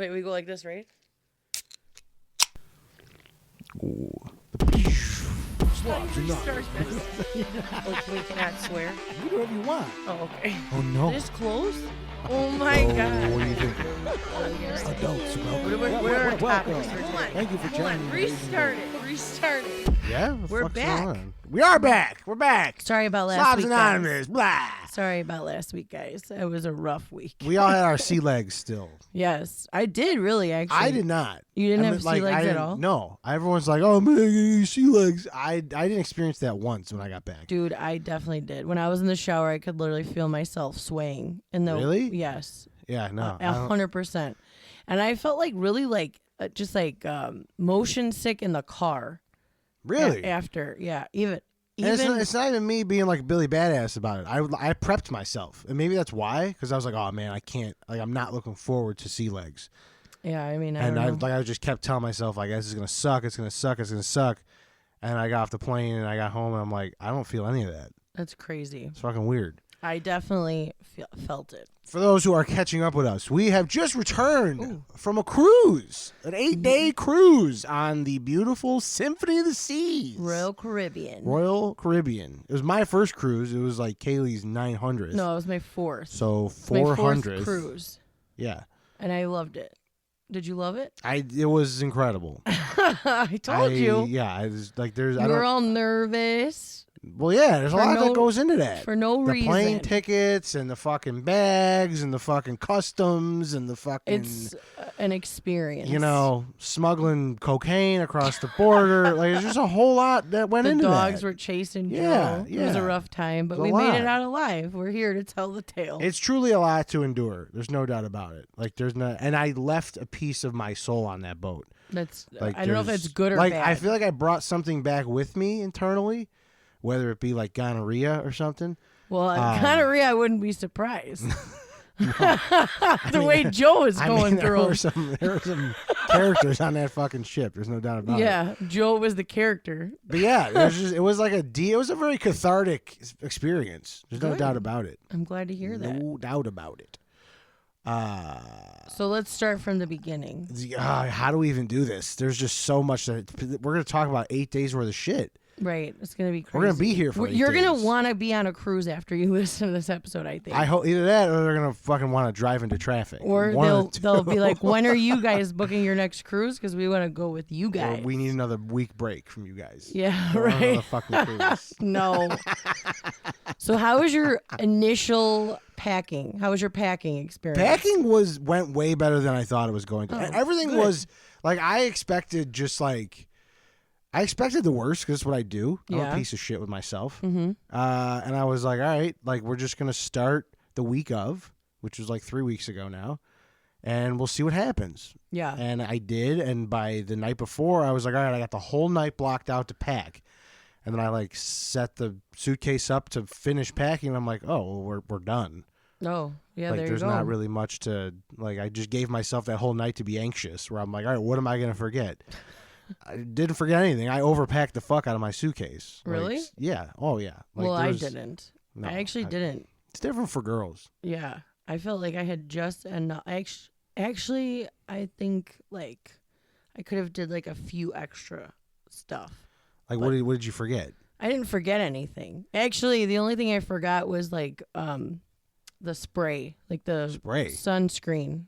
Wait, we go like this, right? Ooh. Slobs, we cannot swear. You do whatever you want. Oh, okay. Oh, no. This close? Oh, my God. What do you think? Adults, welcome. What are our topics? Thank you for joining me. Restart it. Yeah? We're back. We are back. We're back. Sorry about last Slobs week, Anonymous. guys. Blah. Sorry about last week, guys. It was a rough week. We all had our sea legs still. Yes, I did really, actually. I did not. You didn't have sea legs at all? No. Everyone's like, oh, man, you sea legs. I didn't experience that once when I got back. Dude, I definitely did. When I was in the shower, I could literally feel myself swaying. Really? Yes. Yeah, no. 100%. And I felt like really just motion sick in the car. Really? After, yeah. Even it's not even me being like Billy Badass about it. I prepped myself, and maybe that's why. Because I was like, oh man, I can't. Like, I'm not looking forward to sea legs. Yeah, I mean, I just kept telling myself, like, this is gonna suck. It's gonna suck. It's gonna suck. And I got off the plane and I got home and I'm like, I don't feel any of that. That's crazy. It's fucking weird. I definitely felt it. For those who are catching up with us, we have just returned from a cruise, an 8-day cruise on the beautiful Symphony of the Seas. Royal Caribbean. It was my first cruise. It was like Kaylee's 900th. No, it was my fourth. So 400th. My fourth cruise. Yeah. And I loved it. Did you love it? It was incredible. I told you. Yeah, I was like, you were all nervous. Well, yeah, there's a lot that goes into that. For no reason. The plane tickets and the fucking bags and the fucking customs and the fucking... It's an experience. You know, smuggling cocaine across the border. Like, there's just a whole lot that went into that. The dogs were chasing Joe. Yeah. It was a rough time, but we made it out alive. We're here to tell the tale. It's truly a lot to endure. There's no doubt about it. Like, there's no... And I left a piece of my soul on that boat. That's... Like, I don't know if it's good or bad. bad. I feel like I brought something back with me internally. Whether it be like gonorrhea or something. Well, gonorrhea, I wouldn't be surprised. The way Joe is going through. There were some characters on that fucking ship. There's no doubt about it. Yeah, Joe was the character. But yeah, it was a very cathartic experience. There's no doubt about it. I'm glad to hear that. No doubt about it. So let's start from the beginning. How do we even do this? There's just so much that we're going to talk about 8 days worth of shit. Right. It's going to be crazy. We're going to be here for 8 days. You're going to want to be on a cruise after you listen to this episode, I think. I hope either that or they're going to fucking want to drive into traffic. Or they'll be like, when are you guys booking your next cruise? Because we want to go with you guys. Or we need another week break from you guys. Yeah, right. Another fucking cruise. No. So how was your initial packing? How was your packing experience? Packing went way better than I thought it was going to. Everything was like I expected the worst because it's what I do. I'm a piece of shit with myself. Mm-hmm. And I was like, all right, like we're just going to start the week of, which was like 3 weeks ago now, and we'll see what happens. Yeah. And I did. And by the night before, I was like, all right, I got the whole night blocked out to pack. And then I like set the suitcase up to finish packing. And I'm like, oh, well, we're done. Oh, yeah, like, there you go. There's not really much to, like, I just gave myself that whole night to be anxious where I'm like, all right, what am I going to forget? I didn't forget anything. I overpacked the fuck out of my suitcase. Really? Like, yeah. Oh, yeah. Like, well, I didn't. No, I actually didn't. It's different for girls. Yeah. I felt like I had just enough. Actually, I think, like, I could have did, like, a few extra stuff. Like, what did you forget? I didn't forget anything. Actually, the only thing I forgot was, like, the spray. Like, the sunscreen.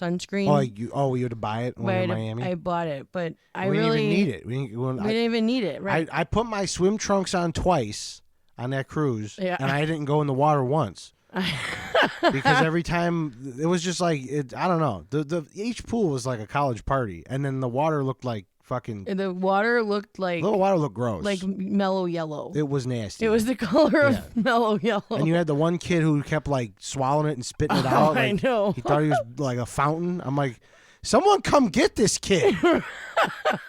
Oh, you had to buy it when you were in Miami? I bought it, but we didn't even need it. We didn't even need it, right? I put my swim trunks on twice on that cruise, and I didn't go in the water once. Because every time, it was just like, I don't know. Each pool was like a college party, and then the water looked like fucking... The water looked like... The water looked gross. Like mellow yellow. It was nasty. It was the color of mellow yellow. And you had the one kid who kept like swallowing it and spitting it out. Like, I know. He thought he was like a fountain. I'm like, someone come get this kid.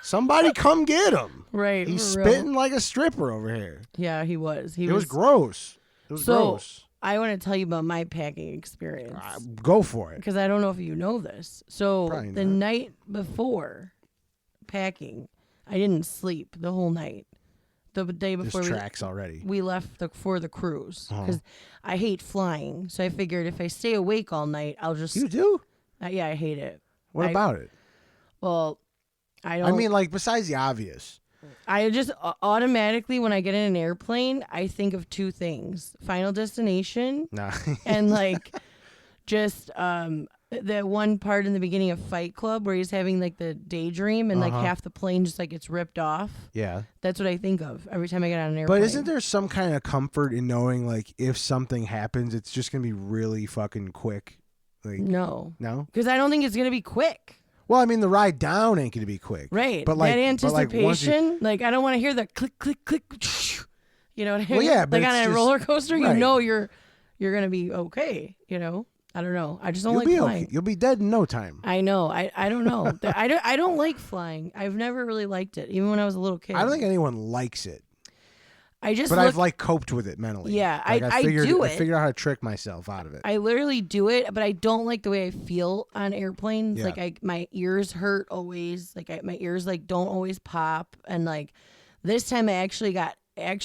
Somebody come get him. Right. He's spitting like a stripper over here. Yeah, he was. It was gross. It was gross. I want to tell you about my packing experience. Go for it. Because I don't know if you know this. So the night before packing, I didn't sleep the whole night. The day before we left for the cruise. Because I hate flying. So I figured if I stay awake all night, I'll just... You do? Yeah, I hate it. What about it? Well, I mean, like, besides the obvious. I just automatically, when I get in an airplane, I think of two things: Final Destination, and like just that one part in the beginning of Fight Club where he's having like the daydream and like half the plane just like gets ripped off. Yeah, that's what I think of every time I get on an airplane. But isn't there some kind of comfort in knowing like if something happens, it's just gonna be really fucking quick? Like no, because I don't think it's gonna be quick. Well, I mean, the ride down ain't gonna be quick, right? But like that anticipation, like I don't want to hear the click, click, click. You know what I mean? Well, yeah, but like on a roller coaster, right. You know you're gonna be okay. You know, I don't know. I just don't like flying. Okay. You'll be dead in no time. I know. I don't know. I don't like flying. I've never really liked it, even when I was a little kid. I don't think anyone likes it. But I've like coped with it mentally. Yeah, like, I do it. I figured out how to trick myself out of it. I literally do it, but I don't like the way I feel on airplanes. Yeah. Like my ears hurt always. Like my ears like don't always pop. And like this time I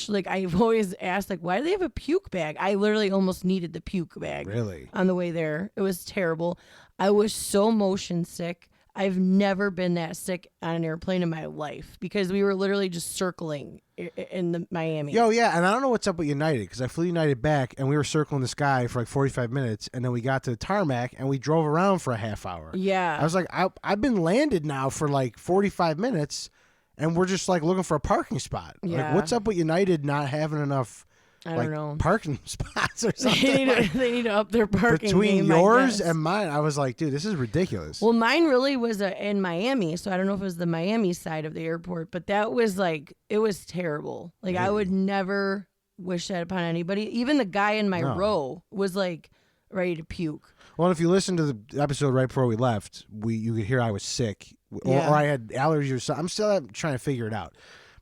like I've always asked like, why do they have a puke bag? I literally almost needed the puke bag. Really? On the way there, it was terrible. I was so motion sick. I've never been that sick on an airplane in my life because we were literally just circling in Miami. Yo, yeah, and I don't know what's up with United because I flew United back and we were circling the sky for like 45 minutes and then we got to the tarmac and we drove around for a half hour. Yeah. I was like, I've been landed now for like 45 minutes and we're just like looking for a parking spot. Yeah. Like, what's up with United not having enough I don't know. parking spots or something? They need to up their parking between game, yours and mine. I was like, dude, this is ridiculous. Well, mine really was in Miami, so I don't know if it was the Miami side of the airport, but that was like, it was terrible. Like, really? I would never wish that upon anybody. Even the guy in my row was like ready to puke. Well, if you listen to the episode right before we left, you could hear I was sick or I had allergies or something. I'm still trying to figure it out.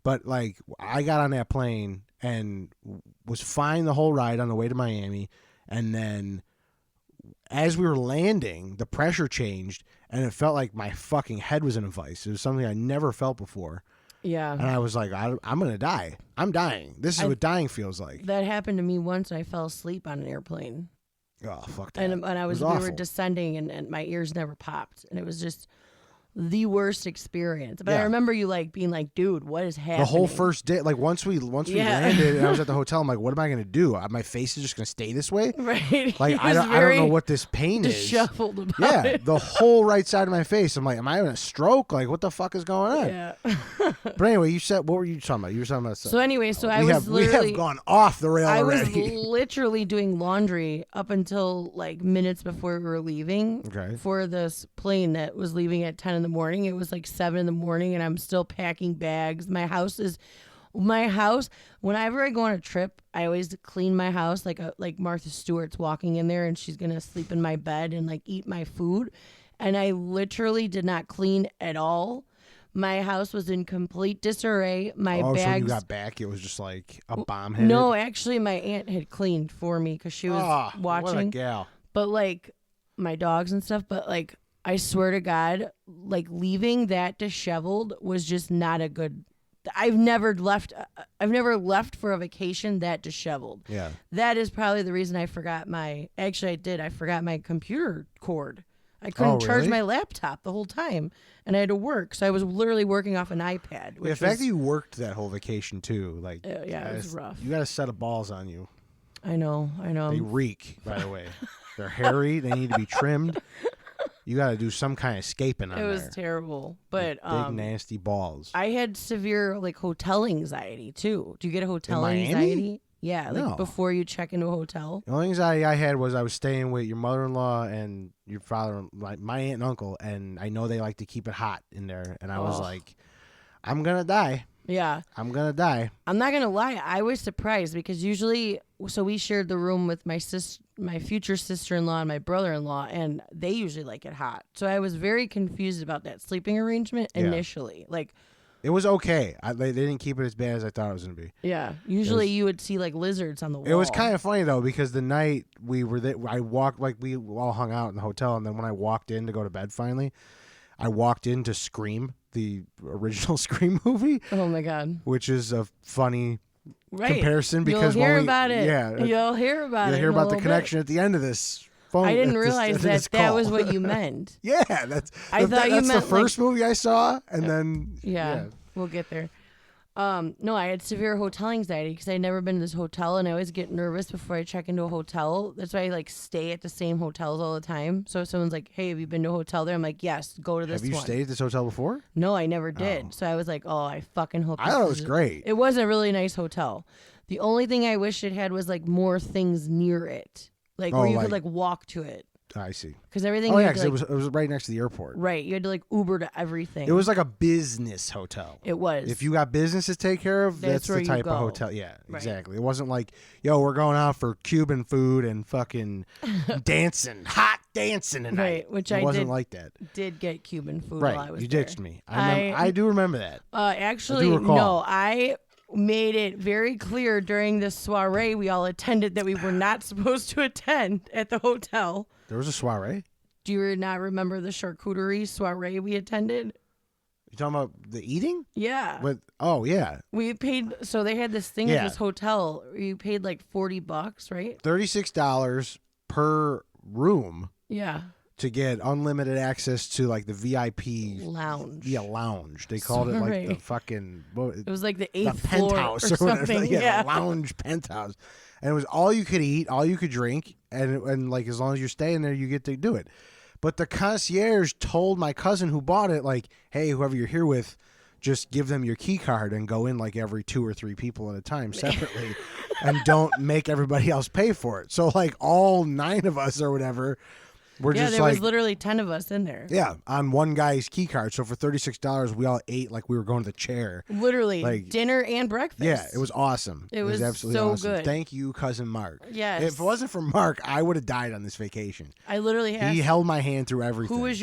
But like, I got on that plane and was fine the whole ride on the way to Miami. And then as we were landing, the pressure changed and it felt like my fucking head was in a vice. It was something I never felt before. Yeah. And I was like, I'm going to die. I'm dying. This is what dying feels like. That happened to me once and I fell asleep on an airplane. Oh, fuck that. And we were descending and my ears never popped. And it was just the worst experience. But I remember you like being like, dude, what is happening? The whole first day, like once we landed and I was at the hotel, I'm like, what am I going to do? My face is just going to stay this way? Right. Like, I don't know what this pain is. Disheveled about it. The whole right side of my face. I'm like, am I having a stroke? Like, what the fuck is going on? Yeah. But anyway, what were you talking about? You were talking about So anyway, we have gone off the rail already. I was literally doing laundry up until like minutes before we were leaving for this plane that was leaving at 10 in the morning. It was like 7 in the morning and I'm still packing bags. My house, whenever I go on a trip, I always clean my house like Martha Stewart's walking in there and she's going to sleep in my bed and like eat my food. And I literally did not clean at all. My house was in complete disarray. My bags. So when you got back, it was just like a bomb hit? No, actually, my aunt had cleaned for me because she was watching. What a gal. But like my dogs and stuff. But like, I swear to God, like leaving that disheveled was just not a good. I've never left for a vacation that disheveled. Yeah. That is probably the reason I forgot my. Actually, I did. I forgot my computer cord. I couldn't charge my laptop the whole time, and I had to work. So I was literally working off an iPad. The fact that you worked that whole vacation too, like it was rough. You got a set of balls on you. I know. They reek, by the way. They're hairy. They need to be trimmed. You got to do some kind of escaping on there. It was terrible, but big nasty balls. I had severe like hotel anxiety too. Do you get a hotel anxiety? Miami? Yeah, like before you check into a hotel. The only anxiety I had was I was staying with your mother-in-law and your father, my aunt and uncle, and I know they like to keep it hot in there. And I was like, I'm going to die. Yeah. I'm going to die. I'm not going to lie. I was surprised because usually, so we shared the room with my future sister-in-law and my brother-in-law, and they usually like it hot. So I was very confused about that sleeping arrangement initially. Like, it was okay. They didn't keep it as bad as I thought it was going to be. Yeah. Usually you would see like lizards on the wall. It was kind of funny though because the night we were there, we all hung out in the hotel, and then when I walked in to go to bed finally, I walked in to Scream, the original Scream movie. Oh my God. Which is a funny comparison because you'll hear about it. Yeah. You'll hear about the connection at the end of this phone. I didn't realize that was what you meant. Yeah, that's the first like, movie I saw, and then yeah, we'll get there. No, I had severe hotel anxiety because I'd never been to this hotel, and I always get nervous before I check into a hotel. That's why I like stay at the same hotels all the time. So if someone's like, "Hey, have you been to a hotel there?" I'm like, "Yes, go to this one." Have you stayed at this hotel before? No, I never did. So I was like, "Oh, I fucking hope." I thought it was great. It was a really nice hotel. The only thing I wish it had was like more things near it, like where you could like walk to it. I see. Because everything. Oh yeah, because it was right next to the airport. Right, you had to like Uber to everything. It was like a business hotel. It was. If you got business to take care of, that's the type of hotel. Yeah, right. Exactly. It wasn't like, yo, we're going out for Cuban food and fucking dancing, hot dancing tonight. Right, which it wasn't like that. Did get Cuban food right. while I was you there. ditched me. I do remember that. Actually, no, I made it very clear during the soiree we all attended that we were not supposed to attend at the hotel. There was a soiree? Do you not remember the charcuterie soiree we attended? You talking about the eating? Yeah. Oh, yeah. We paid, so they had this thing at this hotel. You paid like $40, right? $36 per room. Yeah. To get unlimited access to like the VIP lounge. Yeah, lounge. They called it like the fucking. It was like the 8th penthouse floor or something. Yeah, the lounge penthouse, and it was all you could eat, all you could drink, and like as long as you're staying there, you get to do it. But the concierge told my cousin who bought it, like, hey, whoever you're here with, just give them your key card and go in like every 2 or 3 people at a time separately, and don't make everybody else pay for it. So like all 9 of us or whatever. There was literally 10 of us in there. Yeah, on one guy's key card. So for $36, we all ate like we were going to the chair. Literally, like, dinner and breakfast. Yeah, it was awesome. It was absolutely so awesome. good. Thank you, cousin Mark. Yes. If it wasn't for Mark, I would have died on this vacation. I literally had. He held my hand through everything. Who was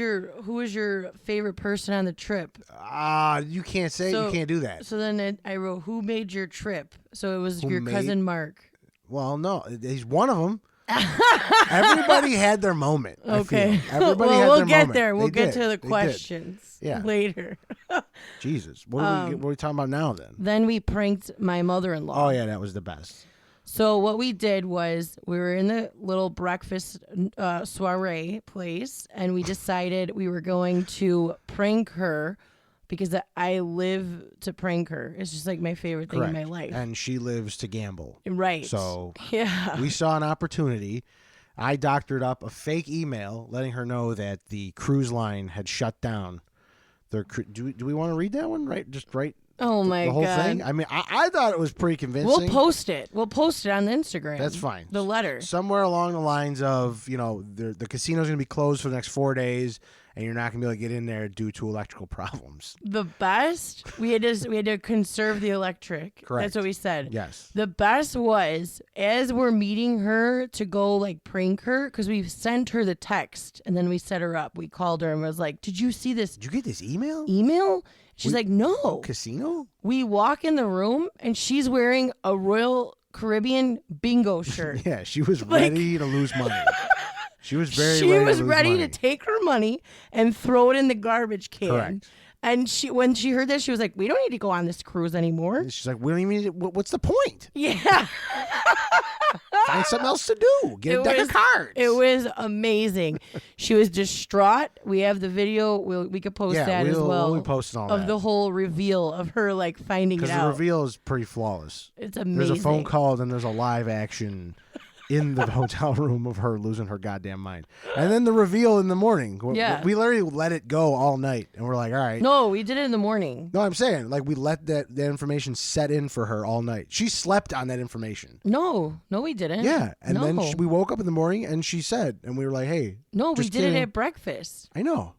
your favorite person on the trip? You can't say you can't do that. So then I wrote, who made your trip? So it was your cousin Mark. Well, no, he's one of them. Everybody had their moment. Okay. Everybody had we'll their get moment. there. We'll get did. to the questions later. Jesus. What are we talking about now then? Then we pranked my mother-in-law. Oh, yeah, that was the best. So what we did was we were in the little breakfast soiree place, and we decided we were going to prank her because I live to prank her. It's just like my favorite thing in my life. And she lives to gamble. Right. So yeah, we saw an opportunity. I doctored up a fake email letting her know that the cruise line had shut down. Do we want to read that one? Right? Just right. Oh my God. The whole thing? I mean, I thought it was pretty convincing. We'll post it on the Instagram. That's fine. The letter. Somewhere along the lines of, the casino's going to be closed for the next 4 days, and you're not going to be able to get in there due to electrical problems. The best, we had to conserve the electric. Correct. That's what we said. Yes. The best was, as we're meeting her to go like prank her, because we sent her the text, and then we set her up. We called her and was like, did you see this? Did you get this email? She's like, no. Casino? We walk in the room, and she's wearing a Royal Caribbean bingo shirt. Yeah, she was ready to lose money. She was ready to take her money and throw it in the garbage can. Correct. And when she heard that, she was like, we don't need to go on this cruise anymore. And she's like, we don't even need what's the point? Yeah. Find something else to do. Get a deck of cards. It was amazing. She was distraught. We have the video. We could post that as well. We'll post all of the whole reveal of her like finding it out. Because the reveal is pretty flawless. It's amazing. There's a phone call, then there's a live action in the hotel room of her losing her goddamn mind. And then the reveal in the morning. Yeah. We literally let it go all night. And we're like, all right. No, we did it in the morning. No, I'm saying, like, we let that information set in for her all night. She slept on that information. No, we didn't. Yeah. And then we woke up in the morning and she said, and we were like, hey. No, we did it at breakfast. I know.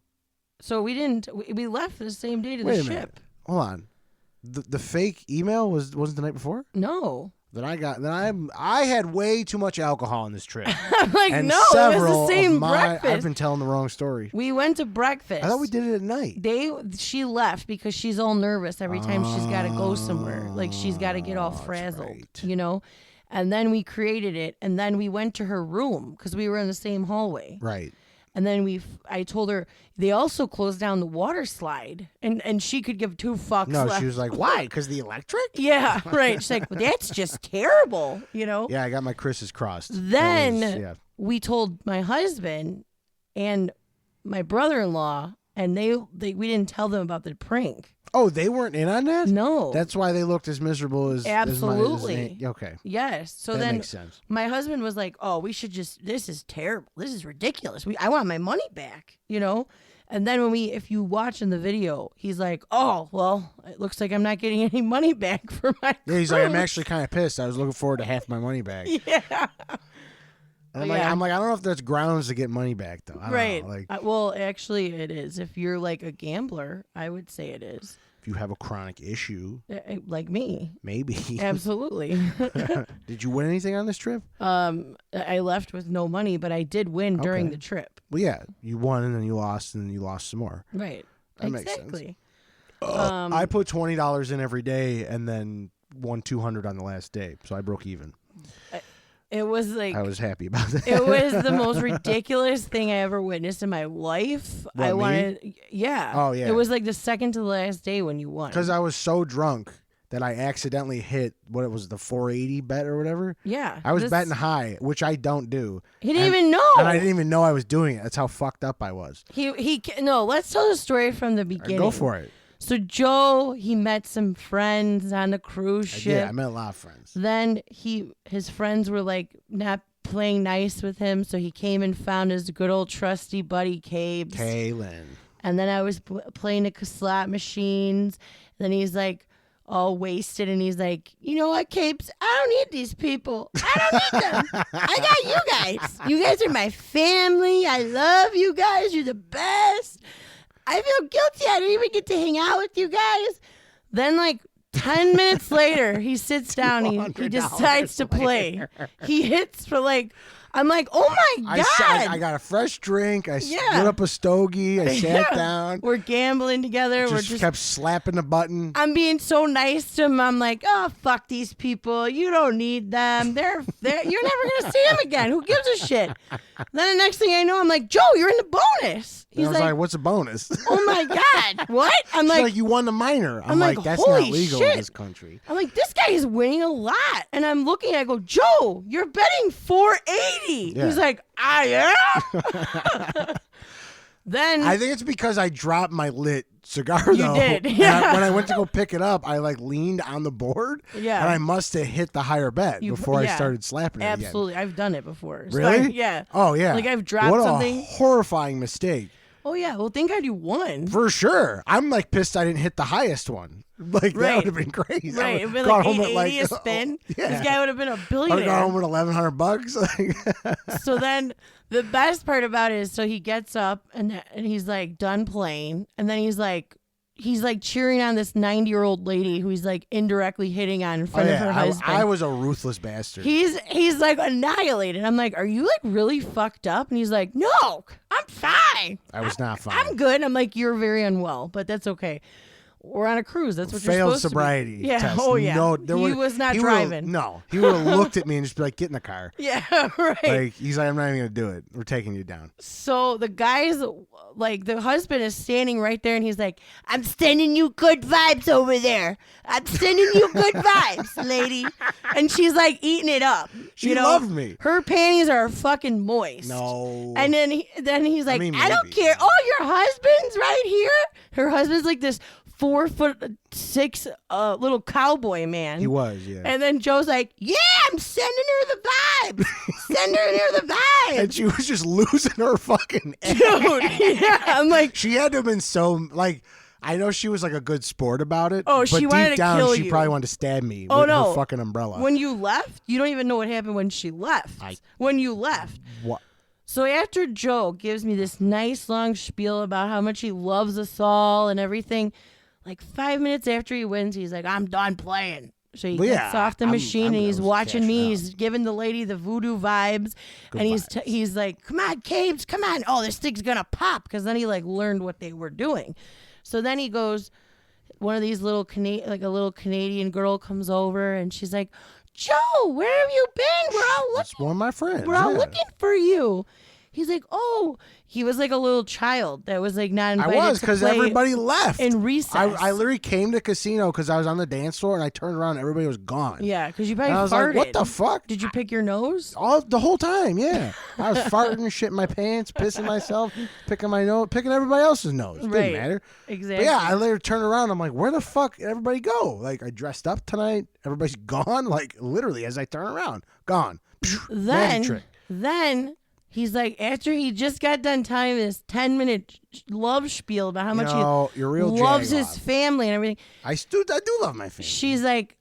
So we didn't, we left the same day to the ship. Minute. Hold on. The fake email wasn't the night before? No. I had way too much alcohol on this trip. I'm like, and no, it was the same breakfast. I've been telling the wrong story. We went to breakfast. I thought we did it at night. She left because she's all nervous every time she's got to go somewhere. Like she's got to get all frazzled, right. And then we created it, and then we went to her room because we were in the same hallway. Right. And then I told her they also closed down the water slide, and she could give 2 fucks. No, left. she was like, why? Because the electric? Yeah, right. She's like, well, that's just terrible, Yeah, I got my Chris's crossed. Then we told my husband and my brother-in-law, and we didn't tell them about the prank. Oh, they weren't in on that? No. That's why they looked as miserable as Absolutely. Okay. Yes. So that then makes sense. My husband was like, oh, we should this is terrible. This is ridiculous. I want my money back, And then if you watch in the video, he's like, oh, well, it looks like I'm not getting any money back for my cruise. Yeah, he's like, I'm actually kind of pissed. I was looking forward to half my money back. Yeah. And I'm like, I don't know if that's grounds to get money back, though. I don't know. Well, actually, it is. If you're like a gambler, I would say it is. If you have a chronic issue. Like me. Maybe. Absolutely. Did you win anything on this trip? I left with no money, but I did win during the trip. Well, yeah. You won, and then you lost, and then you lost some more. Right. That exactly. Makes sense. I put $20 in every day, and then won $200 on the last day, so I broke even. It was like I was happy about that. It was the most ridiculous thing I ever witnessed in my life. What, yeah. Oh yeah. It was like the second to the last day when you won. Because I was so drunk that I accidentally hit the 480 bet or whatever. Yeah. I was betting high, which I don't do. He didn't even know. And I didn't even know I was doing it. That's how fucked up I was. No. Let's tell the story from the beginning. Go for it. So Joe, he met some friends on the cruise ship. I met a lot of friends. Then his friends were like not playing nice with him, so he came and found his good old trusty buddy Kaylin. And then I was playing the slot machines. Then he's like all wasted, and he's like, you know what, Capes? I don't need these people. I don't need them. I got you guys. You guys are my family. I love you guys. You're the best. I feel guilty. I didn't even get to hang out with you guys. Then, like 10 minutes later, he sits down. He decides to play. He hits for like. I'm like, oh my God. I got a fresh drink. I lit up a stogie. I sat down. We're gambling together. We're just kept slapping the button. I'm being so nice to him. I'm like, oh, fuck these people. You don't need them. You're never going to see them again. Who gives a shit? Then the next thing I know, I'm like, Joe, you're in the bonus. He's like, what's a bonus? Oh my God. What? I'm like, you won the minor. I'm like, that's not legal in this country. I'm like, this guy is winning a lot. And I'm looking, I go, Joe, you're betting 480. Yeah. He's like, I am. Then I think it's because I dropped my lit cigar, though. You did. Yeah. When I went to go pick it up, I like leaned on the board. Yeah. And I must have hit the higher bet before I started slapping it Absolutely. again. I've done it before. Really? Yeah. Oh, yeah. Like I've dropped something. What a horrifying mistake. Oh, yeah. Well, thank God you won. For sure. I'm like pissed I didn't hit the highest one. Like that would have been crazy. Right. It would have been like 880 a spin. Yeah. This guy would have been a billionaire. I would have gone home with $1,100. So then the best part about it is, so he gets up and he's like done playing, and then he's like cheering on this 90-year-old lady who he's like indirectly hitting on in front of her husband. I was a ruthless bastard. He's like annihilated. I'm like, are you like really fucked up? And he's like, no, I'm fine. I was not fine. I'm good. I'm like, you're very unwell, but that's okay. We're on a cruise. That's what you're Failed supposed sobriety to be. Yeah. test. Oh yeah. No, he was not driving. He would have looked at me and just be like, "Get in the car." Yeah. Right. Like he's like, "I'm not even gonna do it. We're taking you down." So the guy's like, the husband is standing right there, and he's like, "I'm sending you good vibes over there. I'm sending you good vibes, lady." And she's like eating it up. She loved me. Her panties are fucking moist. No. And then he's like, I don't care. Oh, your husband's right here. Her husband's like this 4'6" little cowboy man. He was, yeah. And then Joe's like, yeah, I'm sending her the vibes. Sending her the vibes. And she was just losing her fucking ass. Dude, yeah. I'm like, she had to have been so like, I know she was like a good sport about it. Oh, she wanted deep to down, kill she you. probably wanted to stab me with her fucking umbrella. When you left, you don't even know what happened when she left. When you left. What? So after Joe gives me this nice long spiel about how much he loves us all and everything, like 5 minutes after he wins, he's like, I'm done playing. So he gets off the machine and he's watching me. He's giving the lady the voodoo vibes. Good and he's like, come on, Cabes, come on. Oh, this thing's going to pop. Because then he like learned what they were doing. So then he goes, one of these little Canadian girl comes over and she's like, Joe, where have you been? We're all looking. That's one of my friends. We're all looking for you. He's like, oh, he was like a little child that was like not invited. I was, because everybody left. In recess. I literally came to casino because I was on the dance floor and I turned around and everybody was gone. Yeah, because you probably farted. I was like, what the fuck? Did you pick your nose? The whole time, yeah. I was farting and shitting my pants, pissing myself, picking my nose, picking everybody else's nose. It didn't matter. Exactly. But yeah, I later turned around. I'm like, where the fuck did everybody go? Like, I dressed up tonight. Everybody's gone. Like, literally, as I turn around, gone. Magic trick. Then he's like, after he just got done telling this 10-minute love spiel about how much he loves his family and everything. I do love my family. She's like,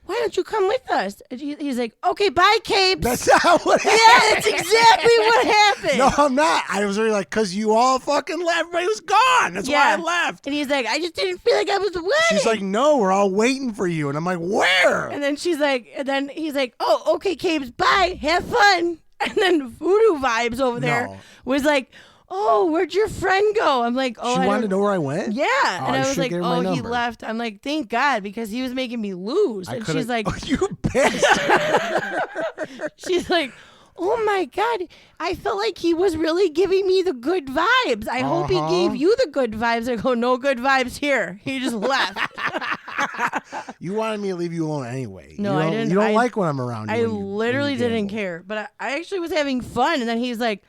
why don't you come with us? And he's like, okay, bye, Capes. That's not what happened. Yeah, that's exactly what happened. No, I'm not. I was really like, because you all fucking left. Everybody was gone. That's why I left. And he's like, I just didn't feel like I was winning. She's like, no, we're all waiting for you. And I'm like, where? And then he's like, oh, okay, Capes, bye. Have fun. And then Voodoo Vibes over there was like, oh, where'd your friend go? I'm like, oh, she wanted to know where I went? Yeah. Oh, and I was like, oh, he left. I'm like, thank God, because he was making me lose. And she's like, oh, you bastard. She's like, oh my God, I felt like he was really giving me the good vibes. I hope he gave you the good vibes. I go, no good vibes here. He just left. You wanted me to leave you alone anyway. No, I didn't. You don't like when I'm around you. I literally didn't care. But I actually was having fun. And then he's like,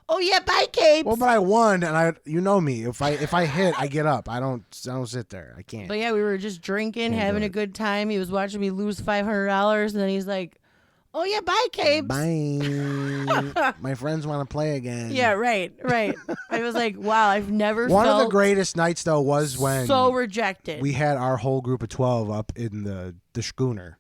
oh yeah, bye, Capes. Well, but I won, and you know me. If I hit, I get up. I don't sit there. I can't. But yeah, we were just drinking, having a good time. He was watching me lose $500, and then he's like, oh yeah, bye, Capes. Bye. My friends want to play again. Yeah, right. I was like, wow, I've never One felt of the greatest nights though was when so rejected. We had our whole group of 12 up in the schooner.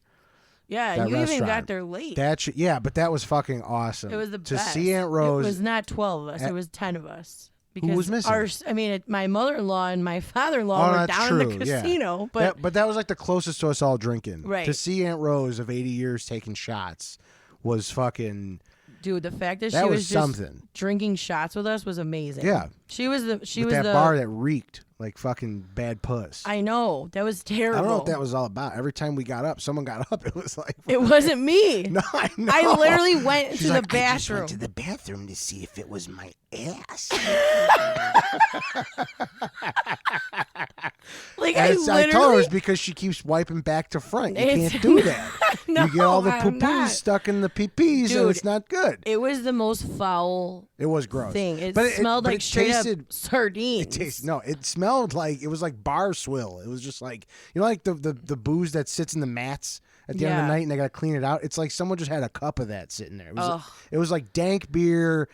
Yeah, you even got there late. But that was fucking awesome. It was the to best. see Aunt Rose. It was not 12 of us. It was 10 of us. Because who was missing? my mother-in-law and my father-in-law were down in the casino. Yeah. But that was like the closest to us all drinking. Right. To see Aunt Rose of 80 years taking shots was fucking... Dude, the fact that she was just something. Drinking shots with us was amazing. Yeah. She was that bar that reeked like fucking bad puss. I know. That was terrible. I don't know what that was all about. Every time we got up, someone got up. It was like... It wasn't me. No, I know. I literally went to the bathroom. I just went to the bathroom to see if it was my ass. I told her it's because she keeps wiping back to front. You can't do that. No, you get all the poo-poos stuck in the pee-pees, and it's not good. It was the most foul It was gross. thing. It smelled like straight up sardines. It smelled like, it was like bar swill. It was just like, you know, like the booze that sits in the mats at the end of the night and they got to clean it out. It's like someone just had a cup of that sitting there. It was like dank beer,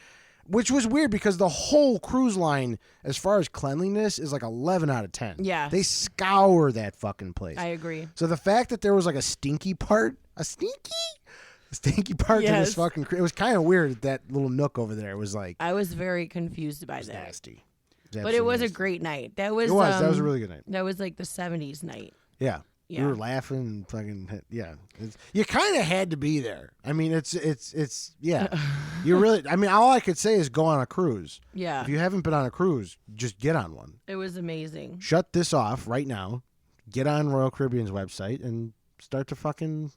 which was weird because the whole cruise line, as far as cleanliness, is like 11 out of 10. Yeah. They scour that fucking place. I agree. So the fact that there was like a stinky part to this fucking, it was kind of weird that little nook over there was like. I was very confused by that. Nasty. But it was a great night. That was a really good night. That was like the 70s night. Yeah. We were laughing and fucking, yeah. You kind of had to be there. I mean, it's yeah. You really, I mean, all I could say is go on a cruise. Yeah. If you haven't been on a cruise, just get on one. It was amazing. Shut this off right now. Get on Royal Caribbean's website and start to fucking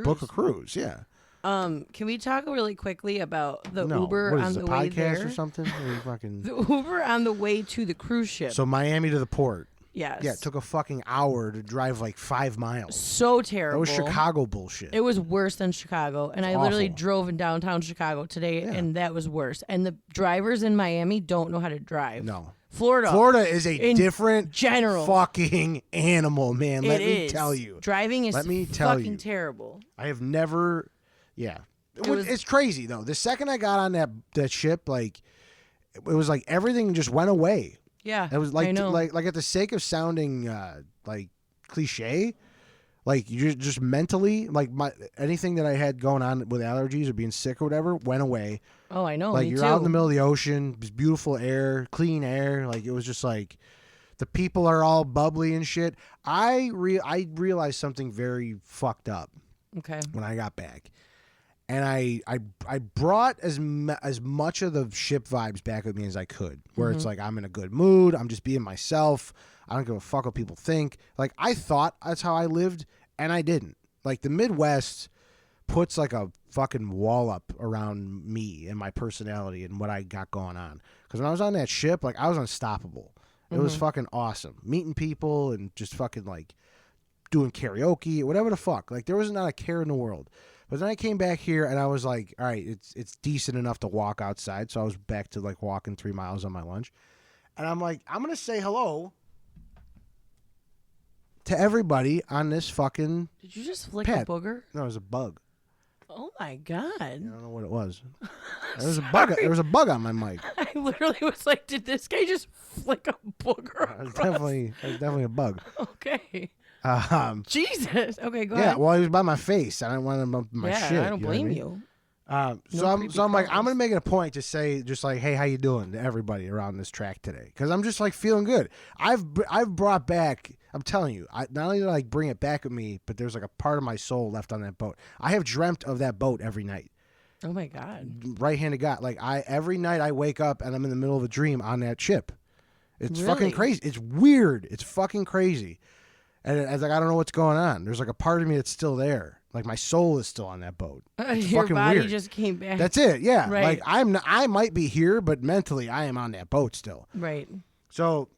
book a cruise. Yeah. Can we talk really quickly about the No. Uber What is on this, the a way podcast there? or something? The Uber on the way to the cruise ship. So Miami to the port. Yes. Yeah, it took a fucking hour to drive like 5 miles. So terrible. That was Chicago bullshit. It was worse than Chicago. And I literally drove in downtown Chicago today, and that was worse. And the drivers in Miami don't know how to drive. No. Florida is a different fucking animal, man. Let me tell you. Driving is fucking terrible. I have never... Yeah. It's crazy, though. The second I got on that ship, like, it was like everything just went away. Yeah, it was like I know. like at the sake of sounding like cliche, like you just mentally, like anything that I had going on with allergies or being sick or whatever went away. Oh, I know. Like me you're too. out in the middle of the ocean, it was beautiful air, clean air. Like it was just like the people are all bubbly and shit. I realized something very fucked up. Okay. When I got back. And I brought as much of the ship vibes back with me as I could, where it's like I'm in a good mood, I'm just being myself, I don't give a fuck what people think. Like I thought that's how I lived, and I didn't. Like the Midwest puts like a fucking wall up around me and my personality and what I got going on. Because when I was on that ship, like, I was unstoppable. It was fucking awesome. Meeting people and just fucking, like, doing karaoke, whatever the fuck. Like, there was not a care in the world. But then I came back here and I was like, all right, it's decent enough to walk outside. So I was back to, like, walking 3 miles on my lunch. And I'm like, I'm going to say hello to everybody on this fucking Did you just flick a booger? No, it was a bug. Oh my God. I don't know what it was. There was a bug. There was a bug on my mic. I literally was like, did this guy just flick a booger? It was definitely a bug. Okay. Jesus. Okay, go ahead. Yeah, well, he was by my face. I didn't want him up my shit. I don't blame you. So I'm like, I'm gonna make it a point to say just like, hey, how you doing to everybody around this track today? Because I'm just like feeling good. I've brought back. I'm telling you, not only did I like bring it back with me, but there's like a part of my soul left on that boat. I have dreamt of that boat every night. Oh my God. Right hand of God. Like every night I wake up and I'm in the middle of a dream on that ship. It's fucking crazy. It's weird. It's fucking crazy. And it's like, I don't know what's going on. There's like a part of me that's still there. Like my soul is still on that boat. Your fucking body weird. just came back. That's it. Yeah. Right. Like I might be here, but mentally I am on that boat still. Right. So,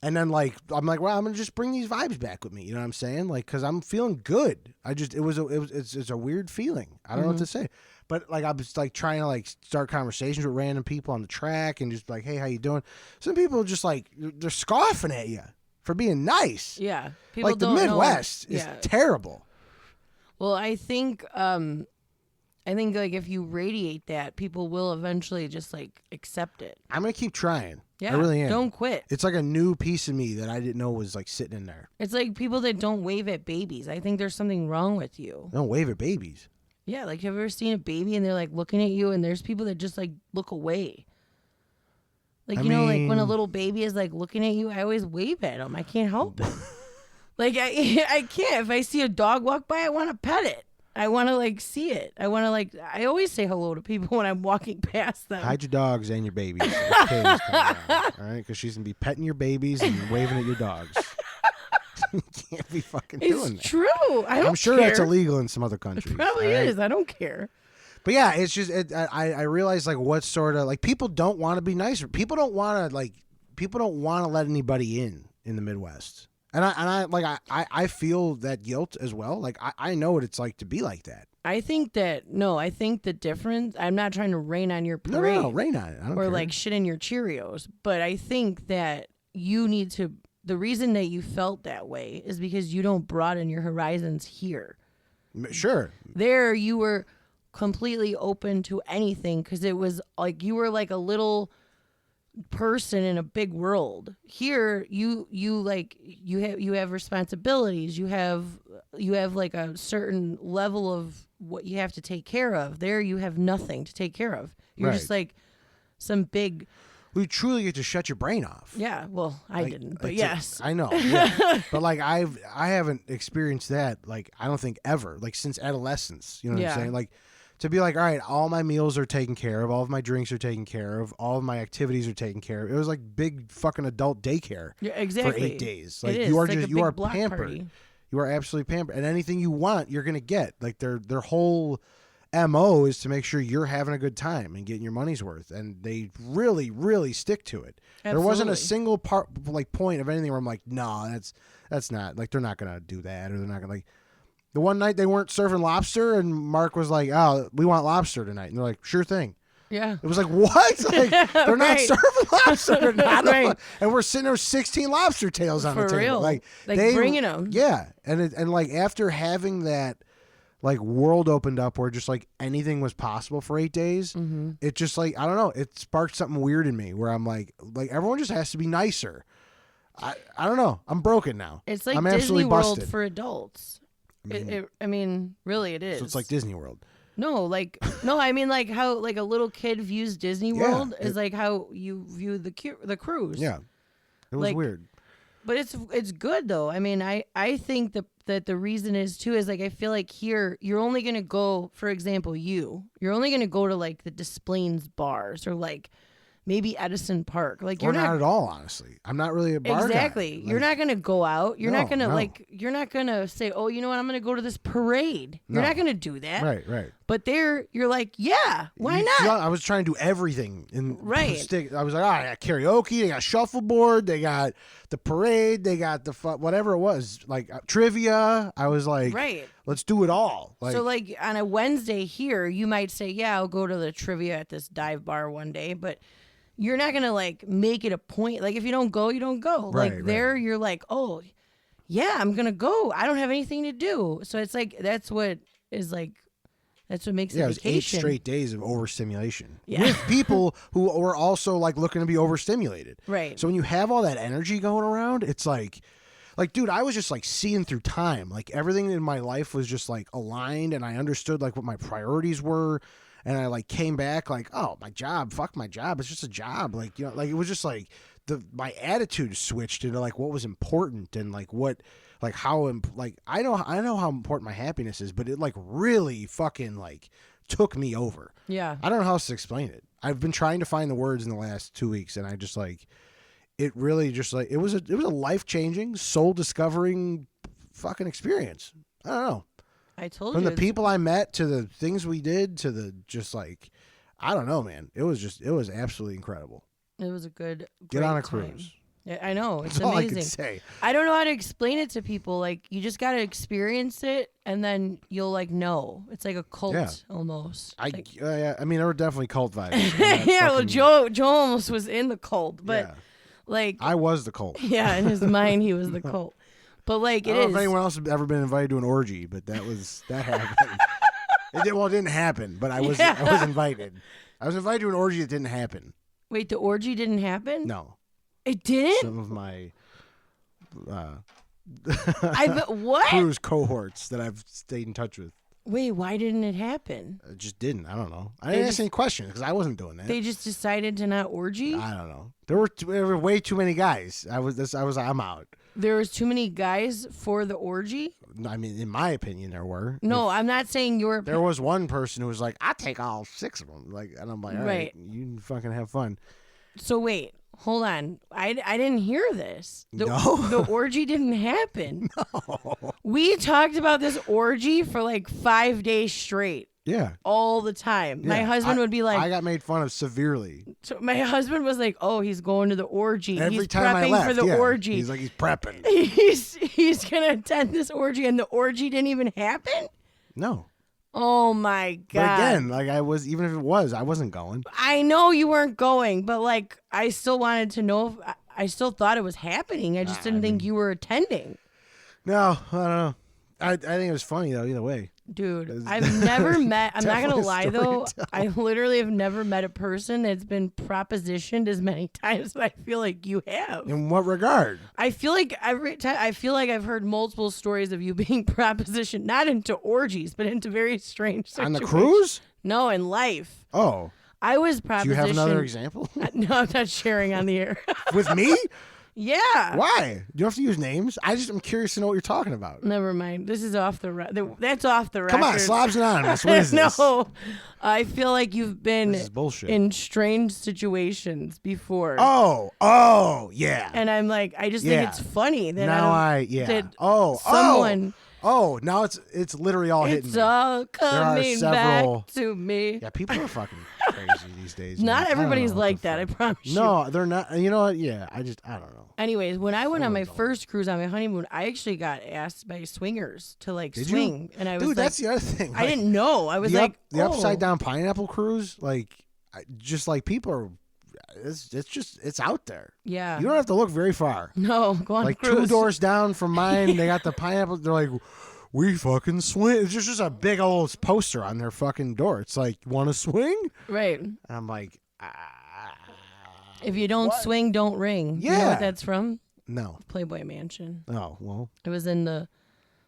and then like, I'm like, well, I'm going to just bring these vibes back with me. You know what I'm saying? Like, cause I'm feeling good. It's a weird feeling. I don't know what to say, but like, I was like trying to like start conversations with random people on the track and just like, hey, how you doing? Some people just like, they're scoffing at you for being nice. Yeah. People like the don't Midwest know. is terrible. Well, I think like if you radiate that, people will eventually just like accept it. I'm going to keep trying. Yeah. I really am. Don't quit. It's like a new piece of me that I didn't know was like sitting in there. It's like people that don't wave at babies. I think there's something wrong with you. Don't wave at babies. Yeah. Like, have you ever seen a baby and they're like looking at you and there's people that just like look away? Like, you know, like when a little baby is like looking at you, I always wave at them. I can't help it. Like, I can't. If I see a dog walk by, I want to pet it. I want to, like, see it. I always say hello to people when I'm walking past them. Hide your dogs and your babies. All right? Because she's going to be petting your babies and waving at your dogs. You can't be fucking doing that. It's true. I'm sure that's illegal in some other countries. It probably is. I don't care. But yeah, it's just, I realize, like, what sort of, like, people don't want to be nicer. People don't want to let anybody in the Midwest. And I feel that guilt as well. Like I know what it's like to be like that. I think the difference, I'm not trying to rain on your parade. No, rain on it. I don't or care. like shit in your Cheerios. But I think that you need to, the reason that you felt that way is because you don't broaden your horizons here. Sure. There you were completely open to anything because it was like you were like a little person in a big world. Here you have responsibilities, you have like a certain level of what you have to take care of. There you have nothing to take care of. You're just like some big, we truly get to shut your brain off. Yeah, well, I didn't, but yes. I know. Yeah. But like I haven't experienced that, like I don't think ever, like since adolescence. You know what I'm saying? Like to be like, all right, all my meals are taken care of, all of my drinks are taken care of, all of my activities are taken care of. It was like big fucking adult daycare. Yeah, exactly. For 8 days. Like it is. you are like just you are pampered. Party. You are absolutely pampered. And anything you want, you're gonna get. Like their whole MO is to make sure you're having a good time and getting your money's worth. And they really, really stick to it. Absolutely. There wasn't a single point of anything where I'm like, no, that's not, like they're not gonna do that, or they're not gonna like. The one night they weren't serving lobster, and Mark was like, "Oh, we want lobster tonight," and they're like, "Sure thing." Yeah. It was like, what? Like, they're not serving lobster. They're not right. And we're sitting there with 16 lobster tails on the table. Real. Like they bringing them. Yeah. And like after having that like world opened up where just like anything was possible for 8 days, it just like, I don't know, it sparked something weird in me where I'm like everyone just has to be nicer. I don't know. I'm broken now. It's like I'm Disney World busted. for adults. I mean, really, it is. So it's like Disney World. No, I mean, like how like a little kid views Disney World is like how you view the cruise. Yeah, it was weird. But it's good though. I mean, I think that the reason is too is like I feel like here you're only gonna go, for example, you're only gonna go to like the Des Plaines bars or like maybe Edison Park. Like you're not at all, honestly. I'm not really a bar exactly. guy. You're not gonna go out. You're not gonna you're not gonna say, oh, you know what? I'm gonna go to this parade. You're not gonna do that. Right. But there, you're like, yeah, why not? I was trying to do everything. I was like, I got karaoke, they got shuffleboard, they got the parade, they got the whatever it was, like trivia. I was like, let's do it all. So like on a Wednesday here, you might say, yeah, I'll go to the trivia at this dive bar one day, but you're not gonna like make it a point. Like if you don't go, you don't go. There, you're like, oh, yeah, I'm gonna go. I don't have anything to do. So it's like that's what makes it vacation. It was 8 straight days of overstimulation with people who were also like looking to be overstimulated. Right. So when you have all that energy going around, it's like, dude, I was just like seeing through time. Like everything in my life was just like aligned, and I understood like what my priorities were. And I like came back like, oh, my job, fuck my job. It's just a job. Like, you know, like it was just like my attitude switched into like what was important and like what, like how, like I know how important my happiness is, but it like really fucking like took me over. Yeah. I don't know how else to explain it. I've been trying to find the words in the last 2 weeks, and I just like, it really just like, it was a life-changing, soul-discovering fucking experience. I don't know. I told you. From the people I met to the things we did to the just like, I don't know, man. It was absolutely incredible. It was a good Get on a time. Cruise. Yeah, I know. It's That's amazing. all I can say. I don't know how to explain it to people. Like you just got to experience it, and then you'll like know. It's like a cult almost. I mean, there were definitely cult vibes. Yeah, well, Joe almost was in the cult, but like I was the cult. Yeah, in his mind, he was the cult. But like I don't know if anyone else has ever been invited to an orgy, but that happened. It didn't happen, but I was invited. I was invited to an orgy that didn't happen. Wait, the orgy didn't happen? No. It didn't? Some of my what? cruise cohorts that I've stayed in touch with. Wait, why didn't it happen? It just didn't. I don't know. I didn't ask any questions because I wasn't doing that. They just decided to not orgy? I don't know. There were way too many guys. I'm out. There was too many guys for the orgy? I mean, in my opinion, there were. No, I'm not saying your opinion. There was one person who was like, "I take all 6 of them." Like, and I'm like, "All right, you can fucking have fun." So wait, hold on. I didn't hear this. No, the orgy didn't happen. No, we talked about this orgy for like 5 days straight. Yeah. All the time. Yeah. My husband would be like... I got made fun of severely. So my husband was like, oh, he's going to the orgy. Every time I left, for the orgy. He's like, he's prepping. He's going to attend this orgy, and the orgy didn't even happen? No. Oh, my God. But again, like even if it was, I wasn't going. I know you weren't going, but like I still wanted to know if... I still thought it was happening. I just didn't think you were attending. No, I don't know. I think it was funny, though, either way. Dude, I've never met, I'm not going to lie though, I literally have never met a person that's been propositioned as many times as I feel like you have. In what regard? I feel like I've heard multiple stories of you being propositioned, not into orgies, but into very strange situations. On the cruise? No, in life. Oh. I was propositioned. Do you have another example? No, I'm not sharing on the air. With me? Yeah. Why? Do you have to use names? I'm curious to know what you're talking about. Never mind. This is off the record. That's off the record. Come on, Slobs Anonymous. What is this? No. I feel like you've been in strange situations before. Oh, yeah. And I'm like, I just think it's funny that someone. Oh, now it's literally all hitting me. It's all coming back to me. Yeah, people are fucking crazy these days. Not everybody's like that, I promise you. No, they're not. You know what? Yeah, I don't know. Anyways, when I went on my first cruise on my honeymoon, I actually got asked by swingers to like swing. And I was Dude, that's the other thing. Like, I didn't know. I was like, the upside down pineapple cruise, like, just like people are. It's out there. Yeah. You don't have to look very far. No, go on like cruise. 2 doors down from mine, they got the pineapple. They're like, we fucking swing. It's just a big old poster on their fucking door. It's like, want to swing? Right. And I'm like, if you don't swing, don't ring. Yeah. You know what that's from? No. Playboy Mansion. Oh, well. It was in the